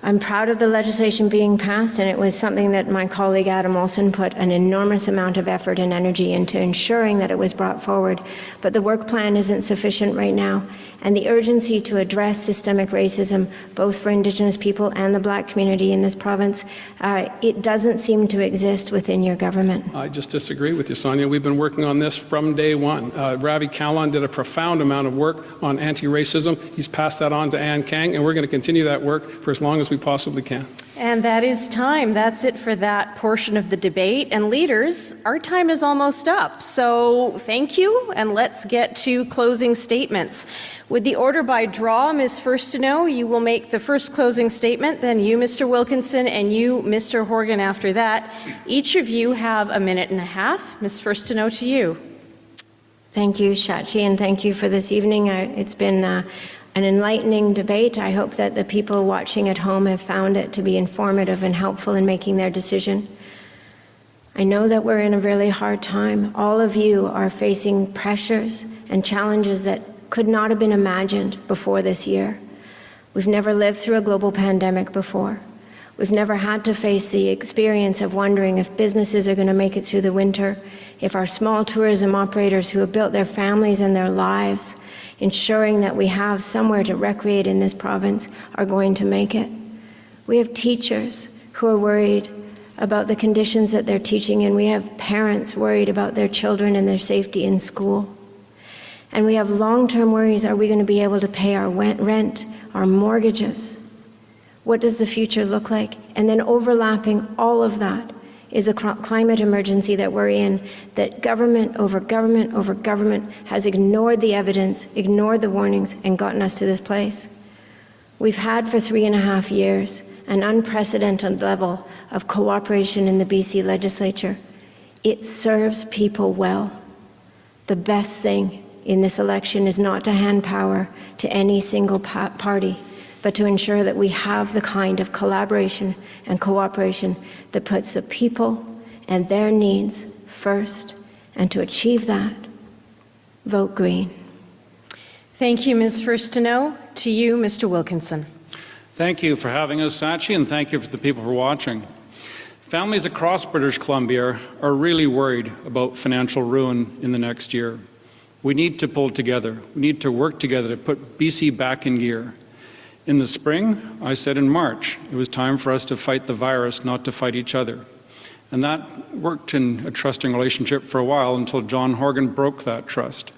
Speaker 8: I'm proud of the legislation being passed, and it was something that my colleague Adam Olsen put an enormous amount of effort and energy into ensuring that it was brought forward. But the work plan isn't sufficient right now, and the urgency to address systemic racism, both for Indigenous people and the Black community in this province, it doesn't seem to exist within your government.
Speaker 6: I just disagree with you, Sonia. We've been working on this from day one. Ravi Kahlon did a profound amount of work on anti-racism. He's passed that on to Ann Kang, and we're going to continue that work for as long as we possibly can.
Speaker 9: And that is time. That's it for that portion of the debate. And leaders, our time is almost up. So thank you, and let's get to closing statements. With the order by draw, Ms. Furstenau, you will make the first closing statement, then you, Mr. Wilkinson, and you, Mr. Horgan, after that. Each of you have a minute and a half. Ms. Furstenau, to you.
Speaker 8: Thank you, Shachi, and thank you for this evening. It's been an enlightening debate. I hope that the people watching at home have found it to be informative and helpful in making their decision. I know that we're in a really hard time. All of you are facing pressures and challenges that could not have been imagined before this year. We've never lived through a global pandemic before. We've never had to face the experience of wondering if businesses are going to make it through the winter, if our small tourism operators who have built their families and their lives ensuring that we have somewhere to recreate in this province are going to make it. We have teachers who are worried about the conditions that they're teaching in. We have parents worried about their children and their safety in school. And we have long-term worries. Are we going to be able to pay our rent, our mortgages? What does the future look like? And then overlapping all of that is a climate emergency that we're in, that government over government over government has ignored the evidence, ignored the warnings, and gotten us to this place. We've had for 3.5 years an unprecedented level of cooperation in the BC legislature. It serves people well. The best thing in this election is not to hand power to any single party, but to ensure that we have the kind of collaboration and cooperation that puts the people and their needs first. And to achieve that, vote Green.
Speaker 9: Thank you, Ms. Furstenau. To you, Mr. Wilkinson.
Speaker 7: Thank you for having us, Sachi, and thank you for the people for watching. Families across British Columbia are really worried about financial ruin in the next year. We need to pull together. We need to work together to put BC back in gear. In the spring, I said in March, it was time for us to fight the virus, not to fight each other. And that worked in a trusting relationship for a while until John Horgan broke that trust.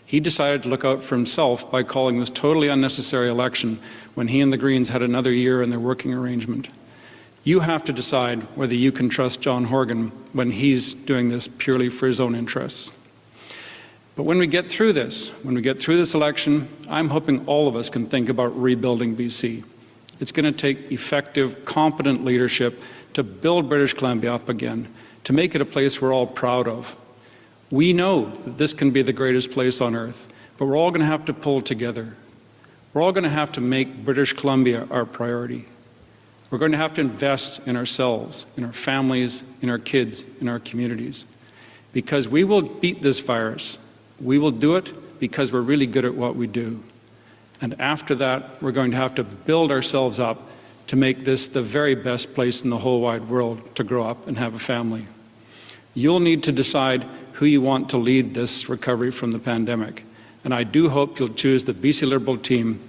Speaker 7: He decided to look out for himself by calling this totally unnecessary election when he and the Greens had another year in their working arrangement. You have to decide whether you can trust John Horgan when he's doing this purely for his own interests. But when we get through this election, I'm hoping all of us can think about rebuilding BC. It's going to take effective, competent leadership to build British Columbia up again, to make it a place we're all proud of. We know that this can be the greatest place on earth, but we're all going to have to pull together. We're all going to have to make British Columbia our priority. We're going to have to invest in ourselves, in our families, in our kids, in our communities. Because we will beat this virus. We will do it because we're really good at what we do. And after that, we're going to have to build ourselves up to make this the very best place in the whole wide world to grow up and have a family. You'll need to decide who you want to lead this recovery from the pandemic. And I do hope you'll choose the BC Liberal team.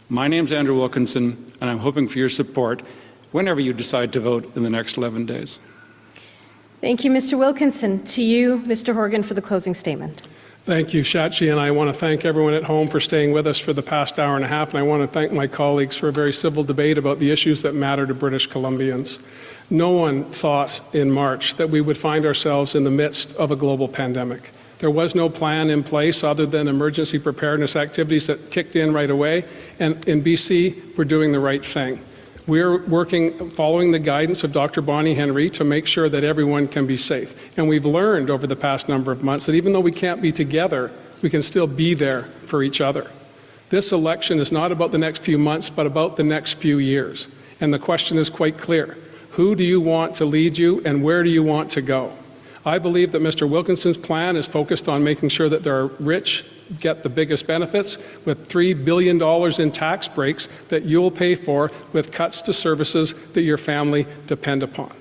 Speaker 7: My name's Andrew Wilkinson, and I'm hoping for your support whenever you decide to vote in the next 11 days.
Speaker 9: Thank you, Mr. Wilkinson. To you, Mr. Horgan, for the closing statement.
Speaker 6: Thank you, Shachi, and I want to thank everyone at home for staying with us for the past hour and a half, and I want to thank my colleagues for a very civil debate about the issues that matter to British Columbians. No one thought in March that we would find ourselves in the midst of a global pandemic. There was no plan in place other than emergency preparedness activities that kicked in right away, and in BC, we're doing the right thing. We're working, following the guidance of Dr. Bonnie Henry, to make sure that everyone can be safe. And we've learned over the past number of months that even though we can't be together, we can still be there for each other. This election is not about the next few months, but about the next few years. And the question is quite clear. Who do you want to lead you, and where do you want to go? I believe that Mr. Wilkinson's plan is focused on making sure that there are rich get the biggest benefits, with $3 billion in tax breaks that you'll pay for with cuts to services that your family depend upon.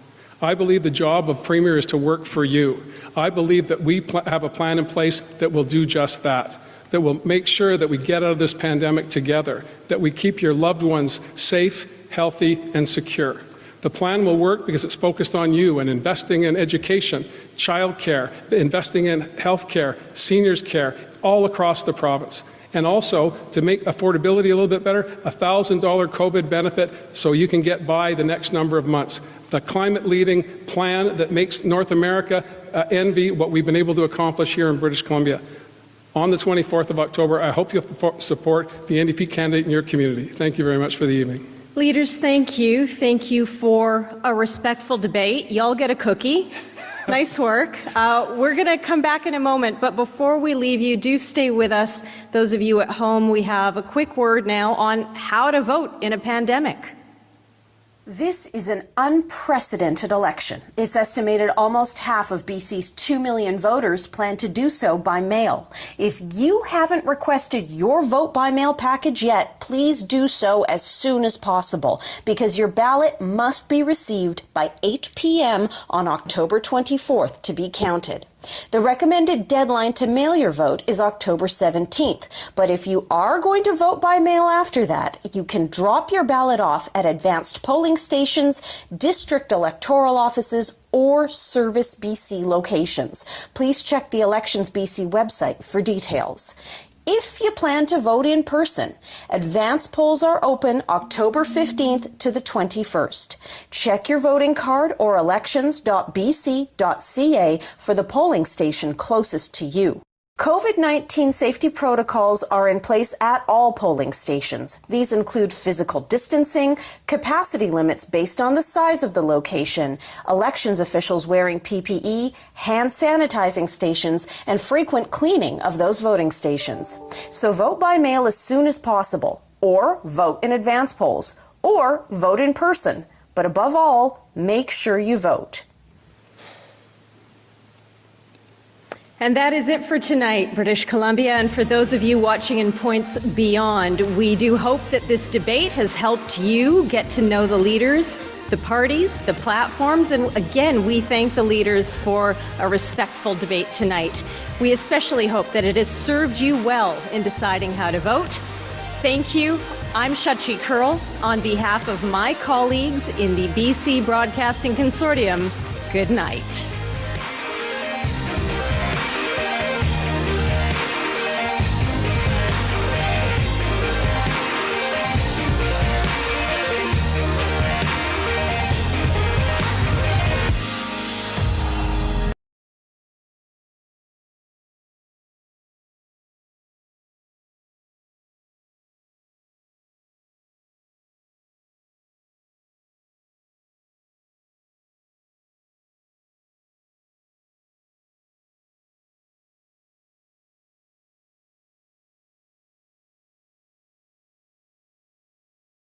Speaker 6: I believe the job of Premier is to work for you. I believe that we have a plan in place that will do just that will make sure that we get out of this pandemic together, that we keep your loved ones safe, healthy, and secure. The plan will work because it's focused on you and investing in education, childcare, investing in health care, seniors care, all across the province. And also, to make affordability a little bit better, a $1,000 COVID benefit so you can get by the next number of months. The climate-leading plan that makes North America envy what we've been able to accomplish here in British Columbia. On the 24th of October, I hope you'll support the NDP candidate in your community. Thank you very much for the evening.
Speaker 9: Leaders, thank you. Thank you for a respectful debate. Y'all get a cookie. Nice work. We're going to come back in a moment, but before we leave you, do stay with us. Those of you at home, we have a quick word now on how to vote in a pandemic.
Speaker 10: This is an unprecedented election. It's estimated almost half of BC's 2 million voters plan to do so by mail. If you haven't requested your vote by mail package yet, please do so as soon as possible, because your ballot must be received by 8 p.m. on October 24th to be counted. The recommended deadline to mail your vote is October 17th, but if you are going to vote by mail after that, you can drop your ballot off at advanced polling stations, district electoral offices, or Service BC locations. Please check the Elections BC website for details. If you plan to vote in person, advance polls are open October 15th to the 21st. Check your voting card or elections.bc.ca for the polling station closest to you. COVID-19 safety protocols are in place at all polling stations. These include physical distancing, capacity limits based on the size of the location, elections officials wearing PPE, hand sanitizing stations, and frequent cleaning of those voting stations. So vote by mail as soon as possible, or vote in advance polls, or vote in person. But above all, make sure you vote.
Speaker 9: And that is it for tonight, British Columbia. And for those of you watching in points beyond, we do hope that this debate has helped you get to know the leaders, the parties, the platforms. And again, we thank the leaders for a respectful debate tonight. We especially hope that it has served you well in deciding how to vote. Thank you. I'm Shachi Kurl. On behalf of my colleagues in the BC Broadcasting Consortium, good night.